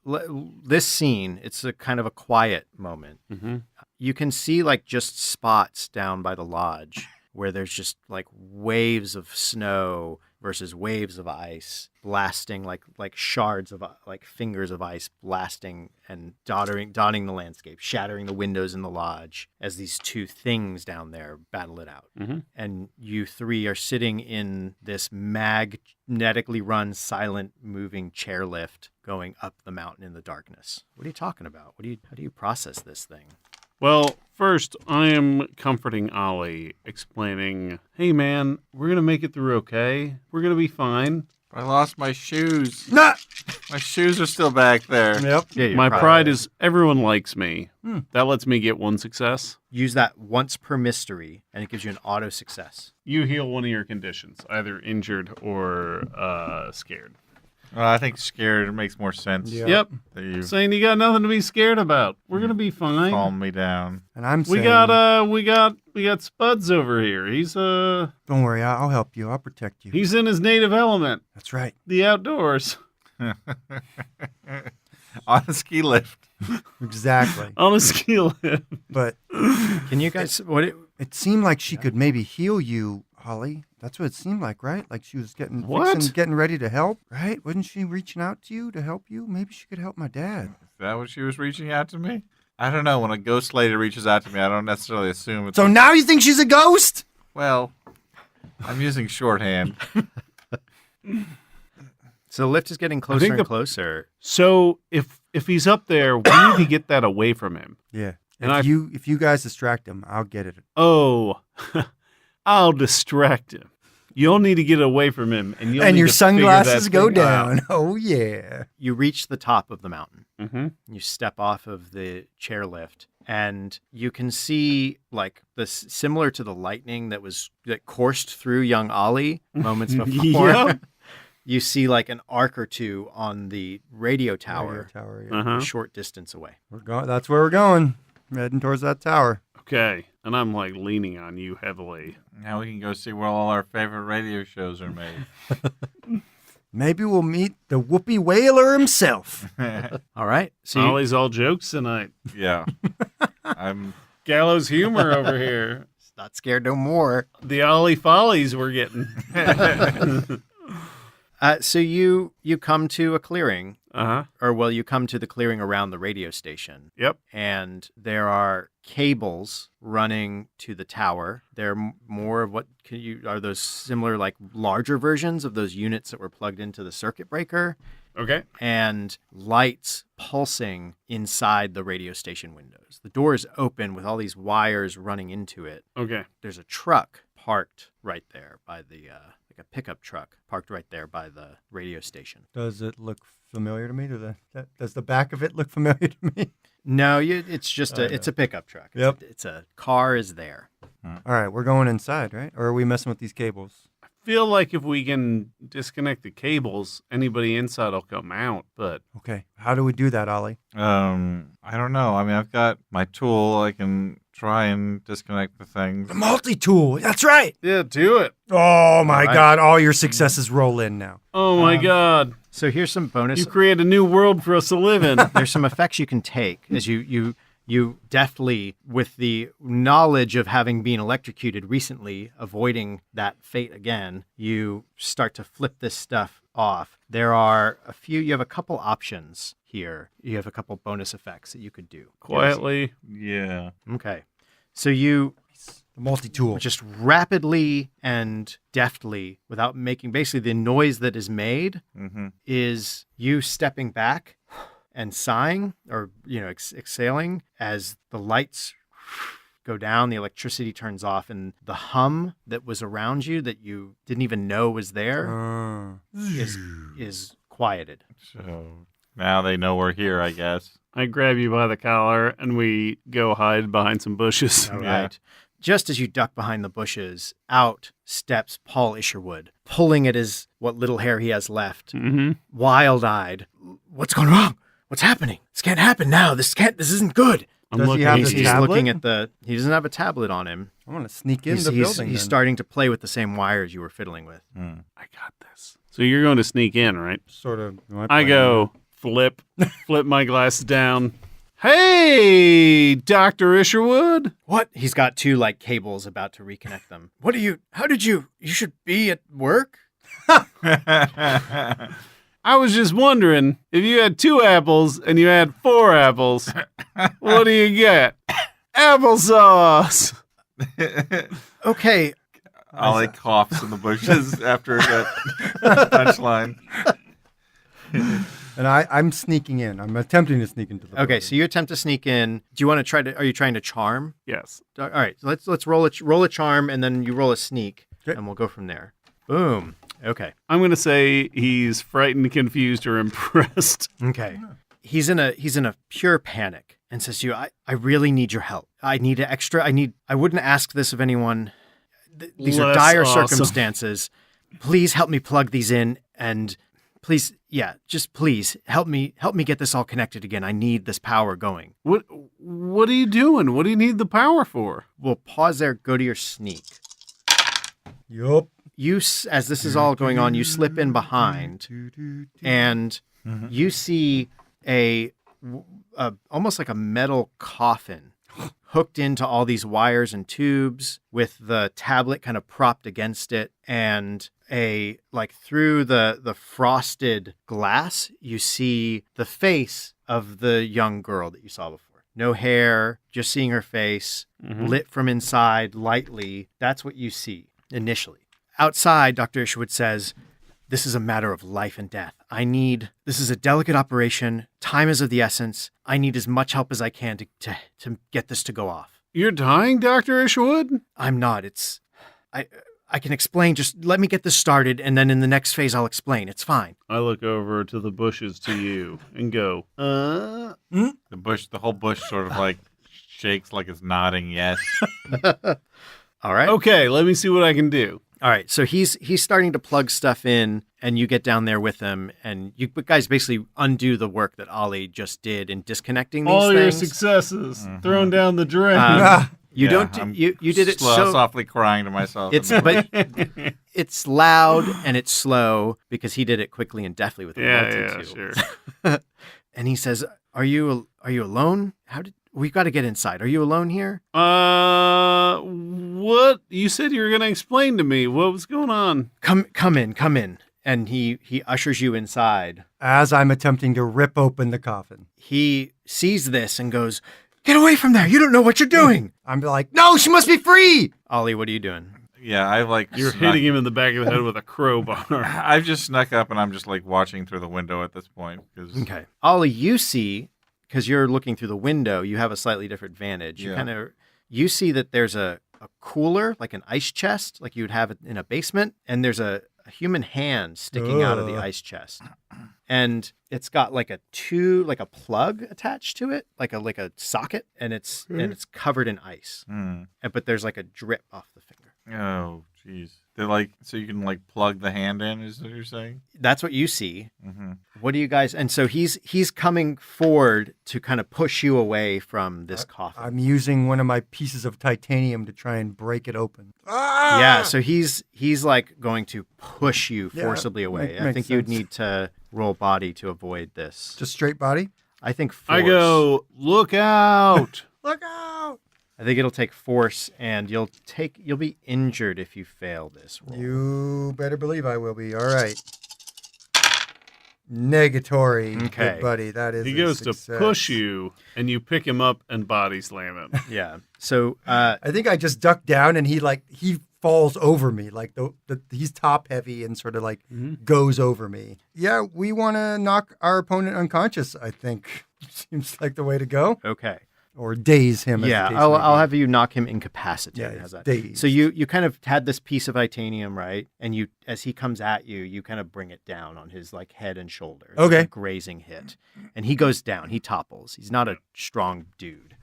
this scene, it's a kind of a quiet moment. Mm-hmm. You can see like just spots down by the lodge where there's just like waves of snow versus waves of ice blasting, like shards of like fingers of ice blasting and dotting the landscape, shattering the windows in the lodge as these two things down there battle it out. Mm-hmm. And you three are sitting in this magnetically run, silent, moving chairlift going up the mountain in the darkness. What are you talking about? How do you process this thing? Well, first, I am comforting Ollie, explaining, hey, man, we're going to make it through okay. We're going to be fine. I lost my shoes. Nah. My shoes are still back there. Yep. Yeah, you're My proud pride of it. is everyone likes me. That lets me get one success. Use that once per mystery, and it gives you an auto success. You heal one of your conditions, either injured or scared. Well, I think scared makes more sense. Yeah. Yep. That you Saying you got nothing to be scared about. We're gonna be fine. calm me down. And I'm We saying, got Spuds over here. He's don't worry, I'll help you. I'll protect you. he's in his native element, That's right. the outdoors, On a ski lift. Exactly. on a ski lift. But Can you guys? it seemed like she could maybe heal you, Holly. That's what it seemed like, right? Like she was getting ready to help, right? Wasn't she reaching out to you to help you? Maybe she could help my dad. Is that what she was reaching out to me? I don't know. When a ghost lady reaches out to me, I don't necessarily assume it's... So now you think she's a ghost? Well, I'm using shorthand. So the lift is getting closer and closer. So if he's up there, we need to get that away from him. Yeah. And If you guys distract him, I'll get it. Oh, I'll distract him. You'll need to get away from him, and you'll And need your to sunglasses figure that go thing out. down. Oh yeah. You reach the top of the mountain. Mm-hmm. You step off of the chairlift, and you can see like this similar to the lightning that coursed through young Ollie moments before. Yep. You see like an arc or two on the radio tower, Yeah. Uh-huh. a short distance away. We're going. That's where we're going. We're heading towards that tower. Okay, and I'm like leaning on you heavily. Now we can go see where all our favorite radio shows are made. Maybe we'll meet the whoopee whaler himself. All right. So Ollie's all jokes tonight. Yeah. I'm Gallows humor over here. not scared no more. The Ollie follies we're getting. So you come to a clearing, Uh-huh. or well, you come to the clearing around the radio station. Yep. And there are cables running to the tower. They're more of are those similar, like larger versions of those units that were plugged into the circuit breaker, Okay. and lights pulsing inside the radio station windows. The door is open with all these wires running into it. Okay. There's a truck parked right there by the like a pickup truck parked right there by the radio station. Does it look familiar to me? Does the back of it look familiar to me? No, it's just it's a pickup truck. Yep. It's a car is there. All right, we're going inside, right? Or are we messing with these cables? Feel like if we can disconnect the cables, anybody inside will come out. But Okay. How do we do that, Ollie? I don't know. I mean, I've got my tool. I can try and disconnect the things. The multi-tool. That's right. yeah, do it. Oh, my right. God. All your successes roll in now. Oh my God! So here's some bonus. You create a new world for us to live in. There's some effects you can take as you deftly, with the knowledge of having been electrocuted recently, avoiding that fate again, you start to flip this stuff off. There are you have a couple options here. You have a couple bonus effects that you could do. Quietly. Yeah. Okay. So you The multi-tool. just rapidly and deftly, without making, basically the noise that is made Mm-hmm. is you stepping back and sighing, or exhaling as the lights go down, the electricity turns off, and the hum that was around you that you didn't even know was there is quieted. So now they know we're here, I guess. I grab you by the collar and we go hide behind some bushes. All Yeah. right. Just as you duck behind the bushes, out steps Paul Isherwood, pulling at what little hair he has left, Mm-hmm. wild-eyed. What's going wrong? What's happening? This can't happen now. This isn't good. Does he have He's, the he's tablet? looking at he doesn't have a tablet on him. I want to sneak in He's, the he's, building. he's then. starting to play with the same wires you were fiddling with. Mm. I got this. So you're going to sneak in, right? Sort of. I go flip my glasses down. Hey, Dr. Isherwood. What? He's got two cables about to reconnect them. You should be at work? I was just wondering, if you had 2 apples and you had 4 apples, what do you get? Applesauce. Okay. Ollie coughs in the bushes after that punchline. And I'm sneaking in. I'm attempting to sneak into the Okay, building. so you attempt to sneak in. Do you want to try to? Are you trying to charm? Yes. All right, so let's roll a charm, and then you roll a sneak, Okay. and we'll go from there. Boom. Okay. I'm going to say he's frightened, confused, or impressed. Okay. He's in a pure panic and says to you, I really need your help. I need I wouldn't ask this of anyone. These are Less dire awesome. circumstances. Please help me plug these in, and please help me get this all connected again. I need this power going. What are you doing? What do you need the power for? We'll pause there, go to your sneak. Yup. As this is all going on, you slip in behind, and you see a almost like a metal coffin hooked into all these wires and tubes, with the tablet kind of propped against it, and through the frosted glass, you see the face of the young girl that you saw before. No hair, just seeing her face, lit from inside lightly. That's what you see initially. Outside, Dr. Isherwood says, "This is a matter of life and death. This is a delicate operation. Time is of the essence. I need as much help as I can to get this to go off." You're dying, Dr. Isherwood? I'm not. I can explain. Just let me get this started, and then in the next phase, I'll explain. It's fine. I look over to the bushes to you and go, The whole bush sort of shakes like it's nodding yes. All right. okay, let me see what I can do. All right. So he's starting to plug stuff in, and you get down there with him, and you guys basically undo the work that Ollie just did in disconnecting these All your things. successes thrown down the drain. You Yeah, don't. I'm You did it so. softly crying to myself. It's but it's loud and it's slow because he did it quickly and deftly with a multi-tool. Sure. And he says, "Are you alone? We've got to get inside. Are you alone here?" What? You said you were going to explain to me what was going on. Come in. And he ushers you inside. As I'm attempting to rip open the coffin. He sees this and goes, "Get away from there. You don't know what you're doing." I'm like, no, she must be free. Ollie, what are you doing? Yeah, I like. You're hitting him in the back of the head with a crowbar. I've just snuck up and I'm just like watching through the window at this point. Okay. Ollie, you see, because you're looking through the window, you have a slightly different vantage. Yeah. You see that there's a cooler, like an ice chest, like you would have in a basement, and there's a human hand sticking out of the ice chest. And it's got like a plug attached to it, like a socket, and it's covered in ice. But there's like a drip off the finger. Oh, jeez. They're like, so you can like plug the hand in, is what you're saying? That's what you see. Mm-hmm. What do you guys? And so he's coming forward to kind of push you away from this coffin. I'm using one of my pieces of titanium to try and break it open. Yeah, so he's like going to push you forcibly away. I makes think you'd sense. need to roll body to avoid this. Just straight body? I think force. I go, look out. Look out! I think it'll take force, and you'll be injured if you fail this roll. You better believe I will be. All right. Negatory. Okay. Good buddy. That is He a goes success. to push you, and you pick him up and body slam him. Yeah. So I think I just duck down and he falls over me. Like he's top heavy and sort of like goes over me. Yeah, we want to knock our opponent unconscious, I think. Seems like the way to go. okay. Or daze him. Yeah, as the case I'll may be. have you knock him incapacitated. Yeah, How's that? dazed. So you kind of had this piece of titanium, right? And you, as he comes at you, you kind of bring it down on his like head and shoulders. Okay. Like a grazing hit, and he goes down. He topples. He's not a strong dude,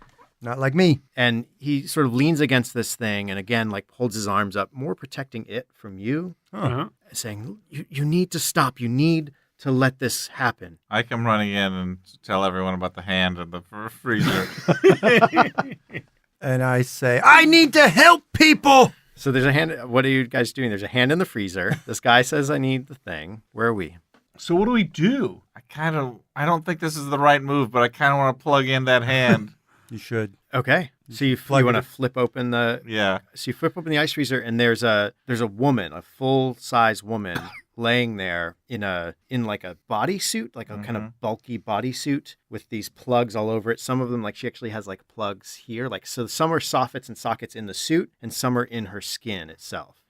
Not like me. and he sort of leans against this thing, and again like holds his arms up, more protecting it from you, Uh-huh. saying, "You need to stop. You need to let this happen." I come running in and tell everyone about the hand and the freezer. And I say, I need to help people. So there's a hand. What are you guys doing? There's a hand in the freezer. This guy says, "I need the thing." Where are we? So what do we do? I don't think this is the right move, but I kind of want to plug in that hand. You should. Okay. So you Plug want to it. flip open the. Yeah. So you flip open the ice freezer, and there's a woman, a full size woman, laying there in like a bodysuit, like a kind of bulky bodysuit with these plugs all over it. Some of them, like she actually has like plugs here, like so. Some are soffits and sockets in the suit, and some are in her skin itself.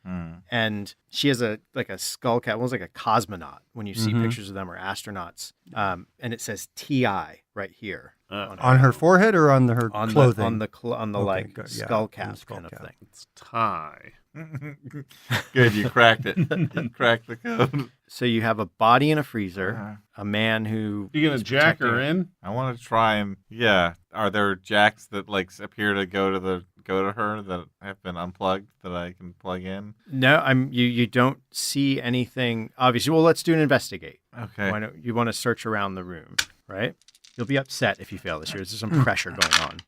And she has a skull cap, almost like a cosmonaut when you see pictures of them, or astronauts. And it says TI right here On her forehead or on her on clothing? the Okay, like good. Yeah, skull on the cap skull kind cap. of thing. It's tie. Good, you cracked it. You cracked the code. So you have a body in a freezer, a man who You gonna is jack her protecting- in? I want to try and Are there jacks that like appear to go to her that have been unplugged that I can plug in? No, you don't see anything obviously. Well, let's do an investigate. Okay. Why don't you want to search around the room, right? You'll be upset if you fail this year. There's some pressure going on.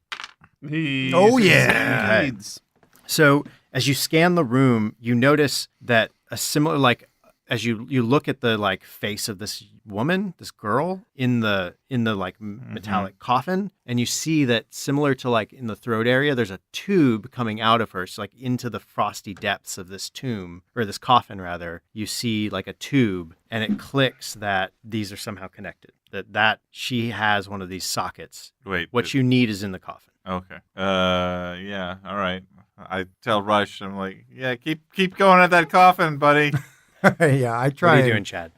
He Oh, yeah. succeeds. So as you scan the room, you notice that a similar, like, as you look at the like face of this woman, this girl in the like metallic coffin, and you see that similar to like in the throat area, there's a tube coming out of her. So like into the frosty depths of this tomb, or this coffin rather, you see like a tube, and it clicks that these are somehow connected. That she has one of these sockets. Wait. What you need is in the coffin. Okay. Yeah. All right. I tell Rush, I'm like, yeah, keep going at that coffin, buddy. Yeah, I try. What are you and- doing, Chad?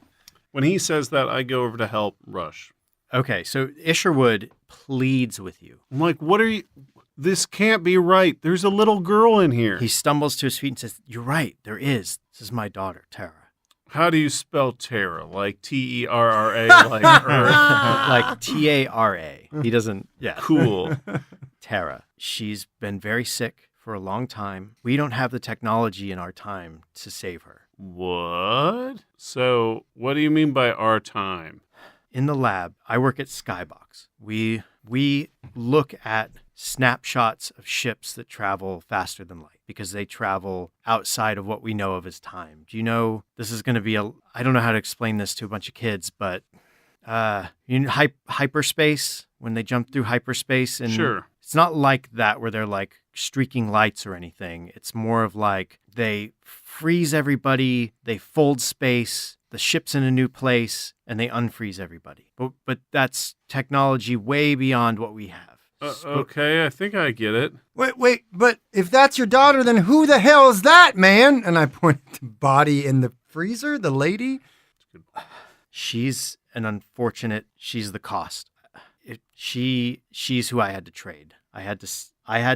When he says that, I go over to help Rush. Okay, so Isherwood pleads with you. I'm like, what are you? This can't be right. There's a little girl in here. He stumbles to his feet and says, "You're right, there is. This is my daughter, Tara." How do you spell Tara? Like Terra? Like Earth? Like Tara. He doesn't, yeah. Cool. Tara. She's been very sick for a long time. We don't have the technology in our time to save her. What? So, what do you mean by our time? In the lab, I work at Skybox. We look at snapshots of ships that travel faster than light because they travel outside of what we know of as time. Do you know this is going to be I don't know how to explain this to a bunch of kids, but hyperspace, when they jump through hyperspace, and Sure. it's not like that where they're like streaking lights or anything. It's more of like they freeze everybody, they fold space, the ship's in a new place, and they unfreeze everybody. But that's technology way beyond what we have. Okay, I think I get it. Wait, but if that's your daughter, then who the hell is that, man? And I pointed to body in the freezer, the lady. She's an unfortunate. She's the cost. She's who I had to trade. I had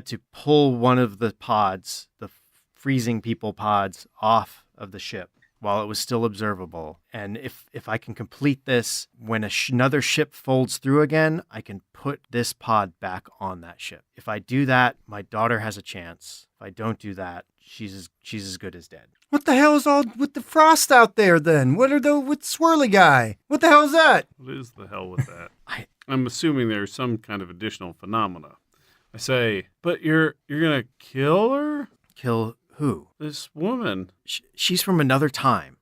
to pull one of the pods, the freezing people pods, off of the ship while it was still observable. And if I can complete this, when another ship folds through again, I can put this pod back on that ship. If I do that, my daughter has a chance. If I don't do that, she's as good as dead. What the hell is all with the frost out there then? What are with swirly guy? What the hell is that? What is the hell with that? I'm assuming there's some kind of additional phenomena. I say, but you're gonna kill her? Kill who? This woman. She's from another time.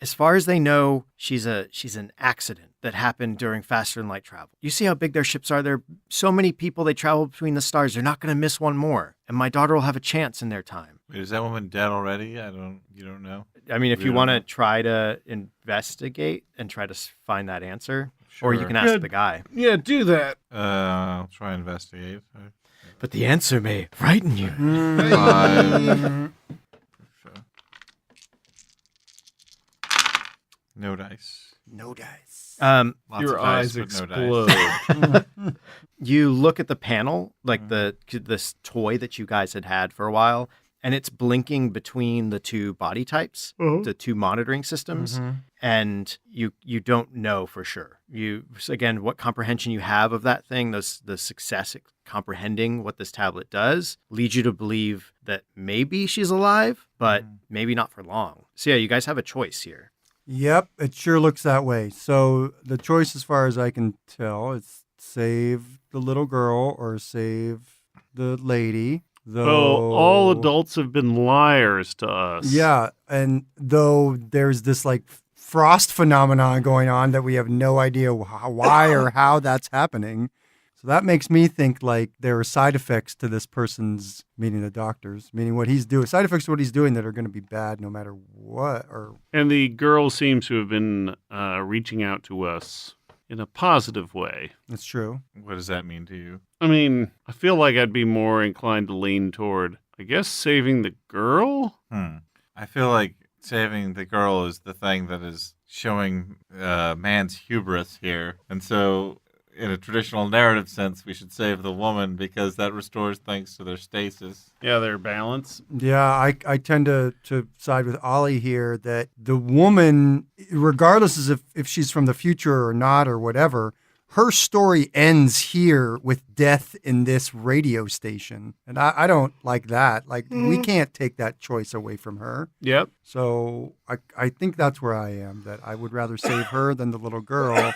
As far as they know, she's an accident that happened during faster than light travel. You see how big their ships are? There are so many people they travel between the stars. They're not going to miss one more. And my daughter will have a chance in their time. Wait, is that woman dead already? You don't know? I mean, if you want to try to investigate and try to find that answer, or you can ask the guy. Yeah, do that. I'll try and investigate. But the answer may frighten you. 5. No dice. No dice. Lots Your of dice, eyes but no dice. explode. You look at the panel, like this toy that you guys had for a while, and it's blinking between the two body types, the two monitoring systems, and you don't know for sure. Again, what comprehension you have of that thing, the success at comprehending what this tablet does, leads you to believe that maybe she's alive, but maybe not for long. So yeah, you guys have a choice here. Yep, it sure looks that way. So the choice, as far as I can tell, is save the little girl or save the lady. Though all adults have been liars to us. Yeah, and though there's this like frost phenomenon going on that we have no idea why or how that's happening. So that makes me think like there are side effects to this person's, meaning the doctor's, meaning what he's doing, side effects to what he's doing that are going to be bad no matter what. And the girl seems to have been reaching out to us in a positive way. That's true. What does that mean to you? I mean, I feel like I'd be more inclined to lean toward, I guess, saving the girl? I feel like saving the girl is the thing that is showing man's hubris here. And so, in a traditional narrative sense, we should save the woman because that restores things to their stasis. Yeah, their balance. Yeah, I tend to side with Ollie here that the woman, regardless of if she's from the future or not or whatever, her story ends here with death in this radio station. And I don't like that. Like, we can't take that choice away from her. Yep. So I think that's where I am, that I would rather save her than the little girl,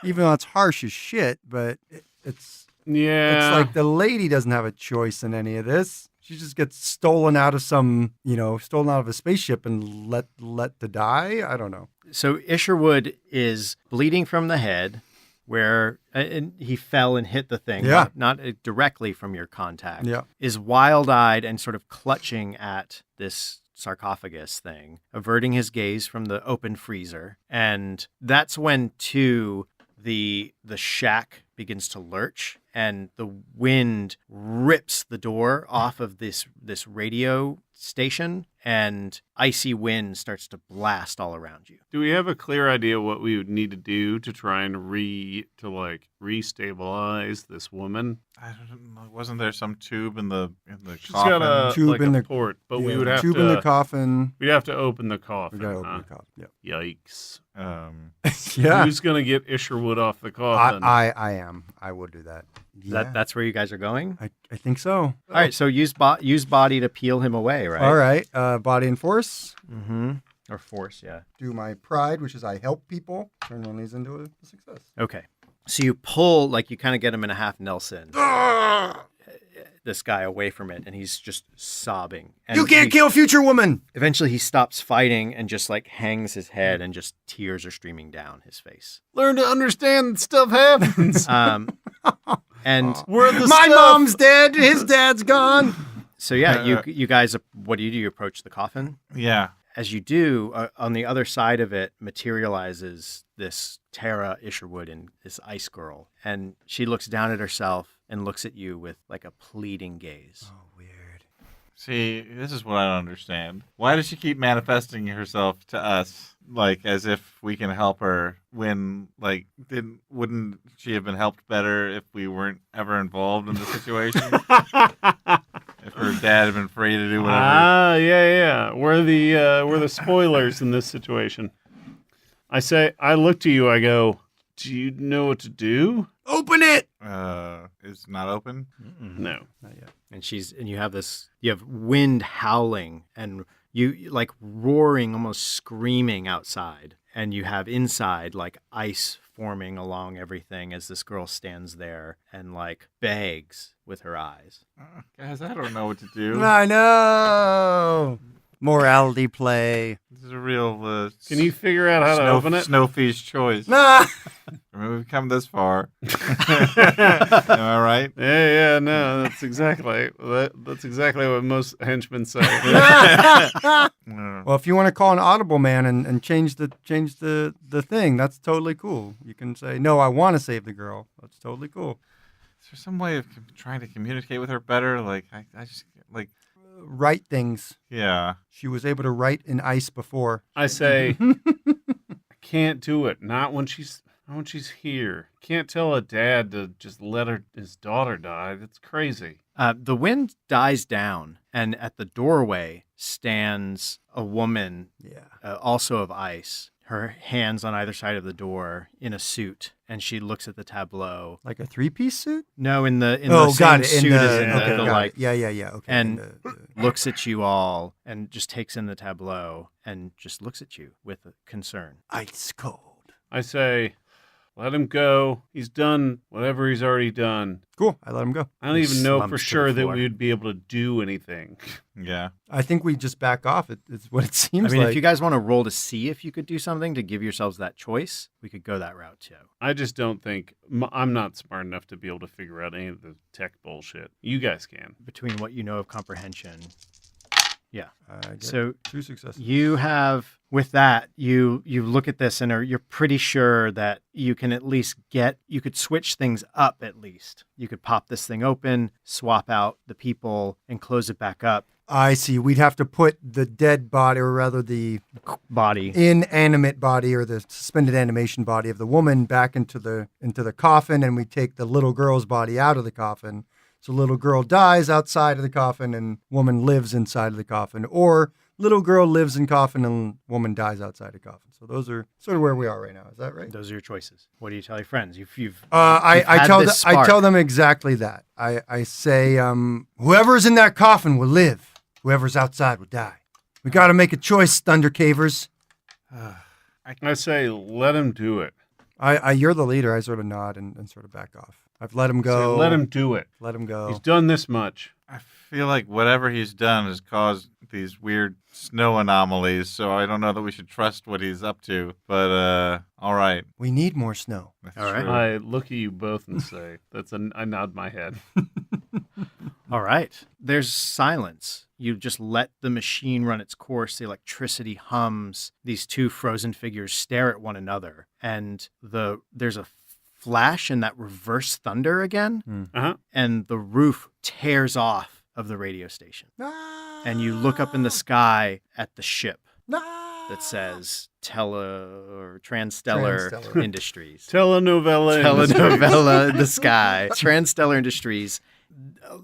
even though it's harsh as shit, but it's like the lady doesn't have a choice in any of this. She just gets stolen out of a spaceship and let to die. I don't know. So Isherwood is bleeding from the head, where and he fell and hit the thing, not directly from your contact, is wild-eyed and sort of clutching at this sarcophagus thing, averting his gaze from the open freezer. And that's when, too, the shack begins to lurch, and the wind rips the door off of this radio station, and icy wind starts to blast all around you. Do we have a clear idea what we would need to do to try and restabilize this woman? I don't know. Wasn't there some tube in the She's coffin? got a port, but we would have tube in the coffin. We'd have to open the coffin. We gotta open the coffin. Yep. Yikes. Yeah. Who's gonna get Isherwood off the coffin? I am. I would do that. Yeah. That's where you guys are going? I think so. All right, so use body to peel him away, right? All right. Body and force. Mm-hmm. Or force, yeah. Do my pride, which is I help people. Turn one of these into a success. Okay. So you pull, like you kind of get him in a half Nelson. This guy away from it, and he's just sobbing. And You can't kill future woman. Eventually, he stops fighting and just like hangs his head, and just tears are streaming down his face. Learn to understand that stuff happens. And We're the My stuff. mom's dead. His dad's gone. so yeah, you guys, what do? You approach the coffin. Yeah. As you do, on the other side of it materializes this Tara Isherwood and this ice girl, and she looks down at herself and looks at you with like a pleading gaze. Oh, weird. See, this is what I don't understand. Why does she keep manifesting herself to us, like as if we can help her? When, like, wouldn't she have been helped better if we weren't ever involved in the situation? If her dad had been free to do whatever. Yeah. We're the spoilers in this situation. I look to you, I go, do you know what to do? Open it. It's not open. No. Not yet. And you have wind howling and you like roaring, almost screaming outside. And you have inside like ice forming along everything as this girl stands there and like begs with her eyes. Guys, I don't know what to do. I know. Morality play. This is a real. Can you figure out how to open it? Snowfish choice. Nah. I mean, we've come this far. Am I right? Yeah, no, that's exactly what most henchmen say. Well, if you want to call an audible man and change the thing, that's totally cool. You can say, no, I want to save the girl. That's totally cool. Is there some way of trying to communicate with her better? Like, I just, like, Write things. yeah. She was able to write in ice before. I say, I can't do it. Not when she's here. Can't tell a dad to just let his daughter die. That's crazy. The wind dies down, and at the doorway stands a woman, also of ice, her hands on either side of the door, in a suit, and she looks at the tableau. Like a 3-piece suit? No, in the Oh, same got it. suit as in okay, the got like, it. Yeah. Okay. and looks at you all, and just takes in the tableau, and just looks at you with concern. ice cold. I say, let him go. He's done whatever he's already done. Cool. I let him go. I don't He even know slumps for to the sure that floor. we would be able to do anything. Yeah. I think we just back off. It's what it seems I mean, like. if you guys want to roll to see if you could do something to give yourselves that choice, we could go that route too. I just don't think I'm not smart enough to be able to figure out any of the tech bullshit. You guys can. Between what you know of comprehension. Yeah. I get So 2 successes. you have, with that, you look at this and you're pretty sure that you can at least you could switch things up at least. You could pop this thing open, swap out the people, and close it back up. I see. We'd have to put the dead body, or rather the Body. inanimate body or the suspended animation body of the woman back into the coffin, and we take the little girl's body out of the coffin. So little girl dies outside of the coffin and woman lives inside of the coffin, or little girl lives in coffin and woman dies outside the coffin. So those are sort of where we are right now. Is that right? Those are your choices. What do you tell your friends? I had tell this I spark. tell them exactly that. I say whoever's in that coffin will live. Whoever's outside will die. We got to make a choice, Thunder Cavers. I say, let him do it. You're the leader. I sort of nod and sort of back off. I've let him go. Say, let him do it. Let him go. He's done this much. I feel like whatever he's done has caused these weird snow anomalies, so I don't know that we should trust what he's up to. But, all right. We need more snow. That's All right. true. I look at you both and say, I nod my head. All right. There's silence. You just let the machine run its course. The electricity hums. These two frozen figures stare at one another. And there's a flash and that reverse thunder again. Uh-huh. And the roof tears off of the radio station. And you look up in the sky at the ship that says Transstellar Transstellar. Industries. Telenovela. In the sky. Transstellar Industries.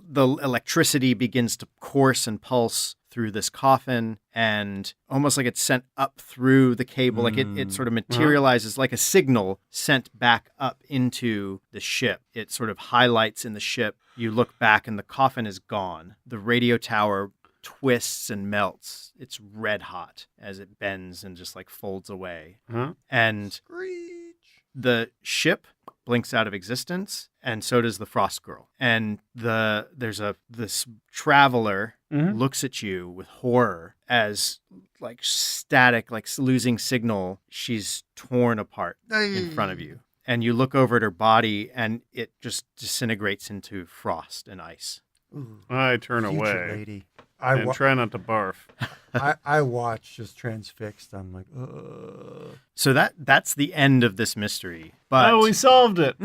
The electricity begins to course and pulse through this coffin, and almost like it's sent up through the cable, like it sort of materializes like a signal sent back up into the ship. It sort of highlights in the ship. You look back and the coffin is gone. The radio tower twists and melts. It's red hot as it bends and just like folds away. Huh? And the ship blinks out of existence, and so does the frost girl. And this traveler looks at you with horror as like static, like losing signal. She's torn apart in front of you. And you look over at her body, and it just disintegrates into frost and ice. Ooh, I turn future away lady. and try not to barf. I watch just transfixed. I'm like, ugh. So that's the end of this mystery. But Oh, we solved it.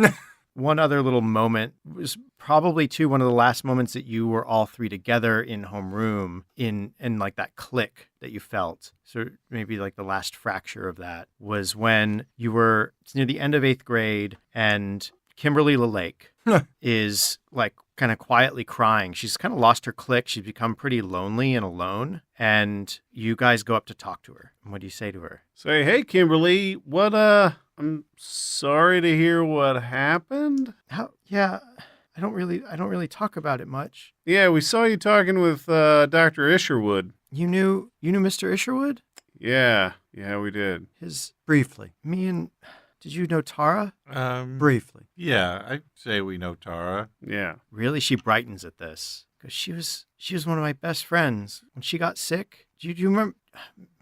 one other little moment was probably one of the last moments that you were all three together in homeroom in like that click that you felt. So maybe like the last fracture of that was when it's near the end of 8th grade, and Kimberly LaLake is like kind of quietly crying. She's kind of lost her click. She's become pretty lonely and alone. And you guys go up to talk to her. And what do you say to her? Say, hey, Kimberly, I'm sorry to hear what happened. Yeah, I don't really talk about it much. Yeah, we saw you talking with Dr. Isherwood. You knew Mr. Isherwood? Yeah, we did. Briefly. Did you know Tara? Briefly. Yeah, I'd say we know Tara. Yeah. Really, she brightens at this because she was one of my best friends. When she got sick, do you remember?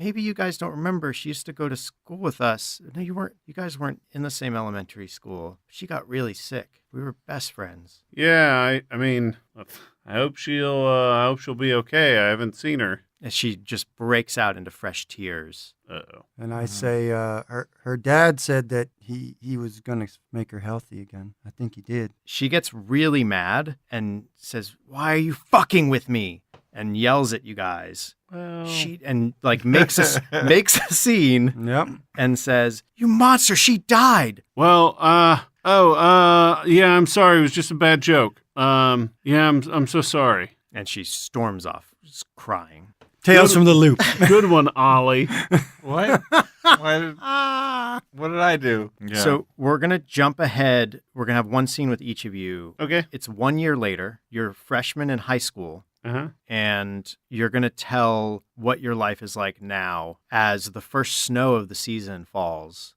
Maybe you guys don't remember. She used to go to school with us. No, you weren't. You guys weren't in the same elementary school. She got really sick. We were best friends. Yeah, I mean, I hope she'll be okay. I haven't seen her. And she just breaks out into fresh tears. Uh-oh. And I say, her dad said that he was going to make her healthy again. I think he did. She gets really mad and says, "Why are you fucking with me?" and yells at you guys. Well, And like makes a scene Yep. and says, "You monster, she died." well, yeah, I'm sorry. It was just a bad joke. Yeah, I'm so sorry. And she storms off, just crying. Tales from the Loop. Good one, Ollie. What? What did I do? Yeah. So we're going to jump ahead. We're going to have one scene with each of you. Okay. It's 1 year later. You're freshmen in high school. Uh-huh. And you're going to tell what your life is like now as the first snow of the season falls.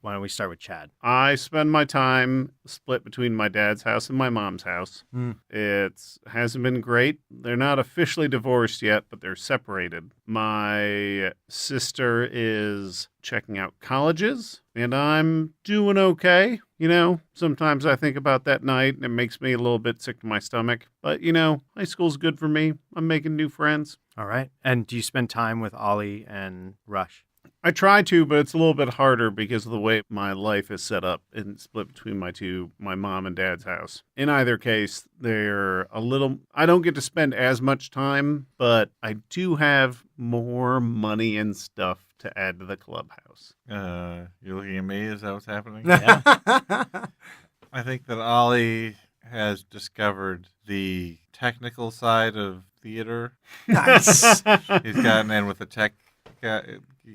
Why don't we start with Chad? I spend my time split between my dad's house and my mom's house. It hasn't been great. They're not officially divorced yet, but they're separated. My sister is checking out colleges, and I'm doing okay. You know, sometimes I think about that night, and it makes me a little bit sick to my stomach. But, you know, high school's good for me. I'm making new friends. All right. And do you spend time with Ollie and Rush? I try to, but it's a little bit harder because of the way my life is set up and split between my mom and dad's house. In either case, I don't get to spend as much time, but I do have more money and stuff to add to the clubhouse. You're looking at me? Is that what's happening? Yeah. I think that Ollie has discovered the technical side of theater. Nice. He's gotten in with the tech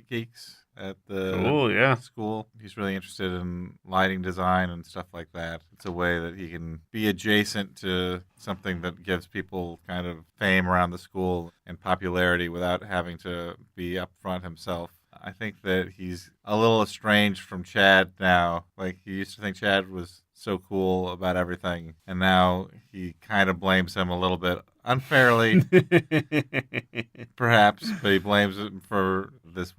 geeks at the school. He's really interested in lighting design and stuff like that. It's a way that he can be adjacent to something that gives people kind of fame around the school and popularity without having to be up front himself. I think that he's a little estranged from Chad now. Like, he used to think Chad was so cool about everything, and now he kind of blames him a little bit unfairly, perhaps, but he blames him for this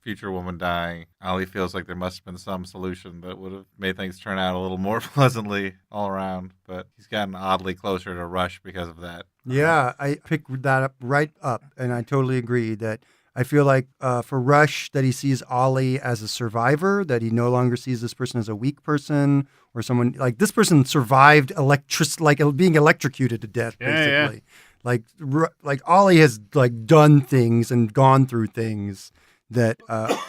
future woman dying. Ollie feels like there must have been some solution that would have made things turn out a little more pleasantly all around, but he's gotten oddly closer to Rush because of that. Yeah, I picked that up right up, and I totally agree that I feel like for Rush that he sees Ollie as a survivor, that he no longer sees this person as a weak person or someone like this person survived being electrocuted to death, basically. Yeah. Like Ollie has like done things and gone through things that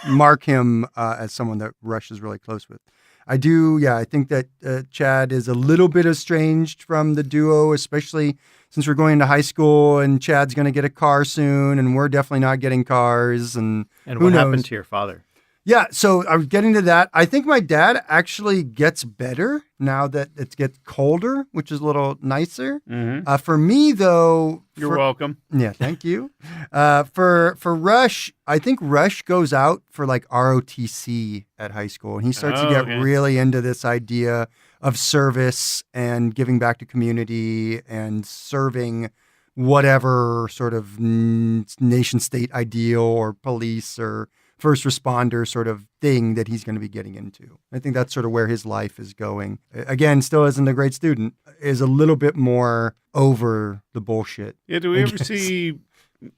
mark him as someone that Rush is really close with. I think that Chad is a little bit estranged from the duo, especially since we're going to high school and Chad's going to get a car soon and we're definitely not getting cars. And what happened to your father? Yeah, so I was getting to that. I think my dad actually gets better now that it gets colder, which is a little nicer. Mm-hmm. For me, though, You're welcome. Yeah, thank you. For Rush, I think Rush goes out for like ROTC at high school, and he starts to get really into this idea of service and giving back to community and serving whatever sort of nation state ideal or police or first responder sort of thing that he's going to be getting into. I think that's sort of where his life is going. Again, still isn't a great student, is a little bit more over the bullshit. Yeah, do we ever see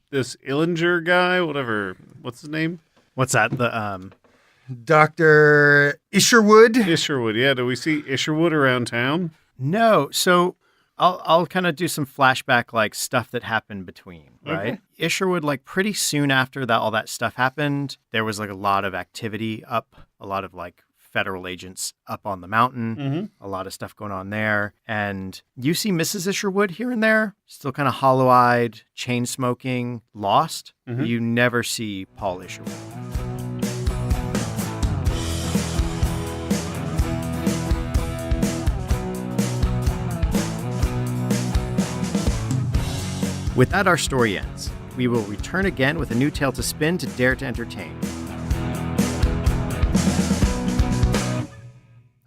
this Illinger guy? Whatever. What's his name? What's that? The Dr. Isherwood? Isherwood, yeah. Do we see Isherwood around town? No. So I'll kind of do some flashback like stuff that happened between, right? Okay. Isherwood, like pretty soon after that all that stuff happened, there was like a lot of activity up, a lot of like federal agents up on the mountain, a lot of stuff going on there. And you see Mrs. Isherwood here and there, still kind of hollow-eyed, chain smoking, lost. You never see Paul Isherwood. With that, our story ends. We will return again with a new tale to spin to dare to entertain.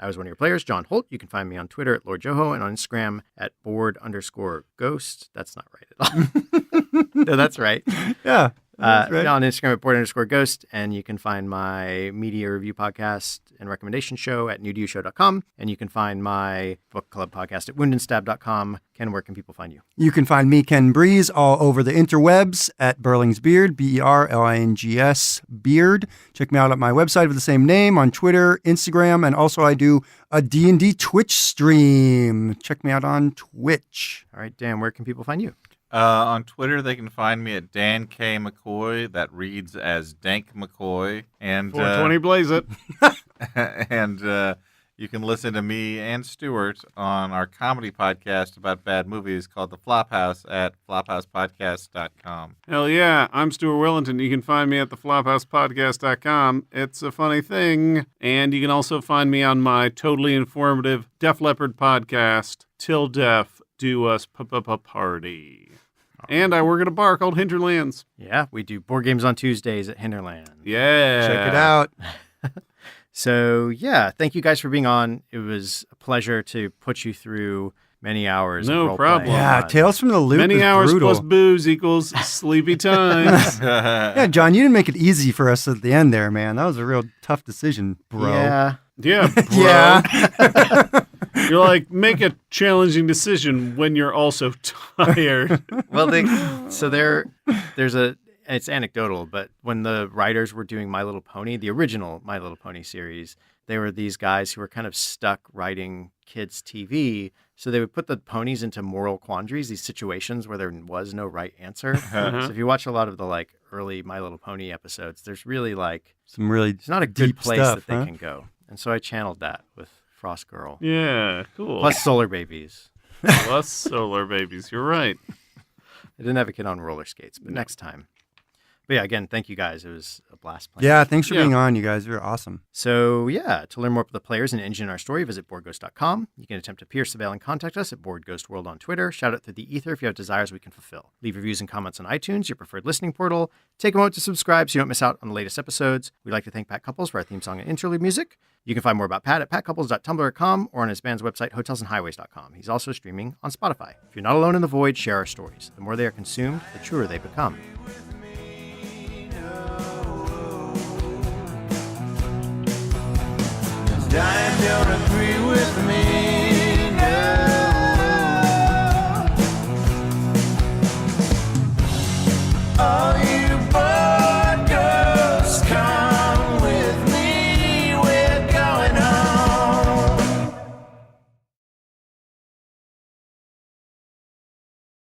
I was one of your players, John Holt. You can find me on Twitter at Lord Joho and on Instagram at board_ghost. That's not right at all. No, that's right. Yeah. That's right. On Instagram at board_ghost. And you can find my media review podcast and recommendation show at newtoyoushow.com. And you can find my book club podcast at woundandstab.com. Ken, where can people find you? You can find me, Ken Breeze, all over the interwebs at Burling's Beard, BERLINGS Beard. Check me out at my website of the same name on Twitter, Instagram, and also I do a D&D Twitch stream. Check me out on Twitch. All right, Dan, where can people find you? On Twitter, they can find me at Dan K. McCoy. That reads as Dank McCoy. And 420 blaze it. and you can listen to me and Stuart on our comedy podcast about bad movies called The Flophouse at flophousepodcast.com. Hell yeah. I'm Stuart Willington. You can find me at theflophousepodcast.com. It's a funny thing. And you can also find me on my totally informative Def Leppard podcast, Till Death Do Us Party. And I work at a bar called Hinterlands. Yeah, we do board games on Tuesdays at Hinterland. Yeah. Check it out. So, yeah, thank you guys for being on. It was a pleasure to put you through many hours. No of role problem. playing. Yeah, Tales from the Loop Many is hours brutal. plus booze equals sleepy times. Yeah, John, you didn't make it easy for us at the end there, man. That was a real tough decision, bro. Yeah. Yeah, bro. Yeah. You're like, make a challenging decision when you're also tired. Well, there's a, it's anecdotal, but when the writers were doing My Little Pony, the original My Little Pony series, they were these guys who were kind of stuck writing kids' TV. So they would put the ponies into moral quandaries, these situations where there was no right answer. So if you watch a lot of the like early My Little Pony episodes, there's really like, Some really it's not a good deep place stuff, that they huh? can go. And so I channeled that with Frost Girl. Yeah, cool. Plus Solar Babies. Plus solar babies. You're right. I didn't have a kid on roller skates, but next time. But yeah, again, thank you guys. It was a blast playing. Yeah, thanks for Yeah. being on, you guys. You're awesome. So yeah, to learn more about the players and engine in our story, visit boardghost.com. You can attempt to pierce the veil and contact us at BoardGhostWorld on Twitter. Shout out through the ether if you have desires we can fulfill. Leave reviews and comments on iTunes, your preferred listening portal. Take a moment to subscribe so you don't miss out on the latest episodes. We'd like to thank Pat Couples for our theme song and interlude music. You can find more about Pat at patcouples.tumblr.com or on his band's website, hotelsandhighways.com. He's also streaming on Spotify. If you're not alone in the void, share our stories. The more they are consumed, the truer they become. Dying don't agree with me.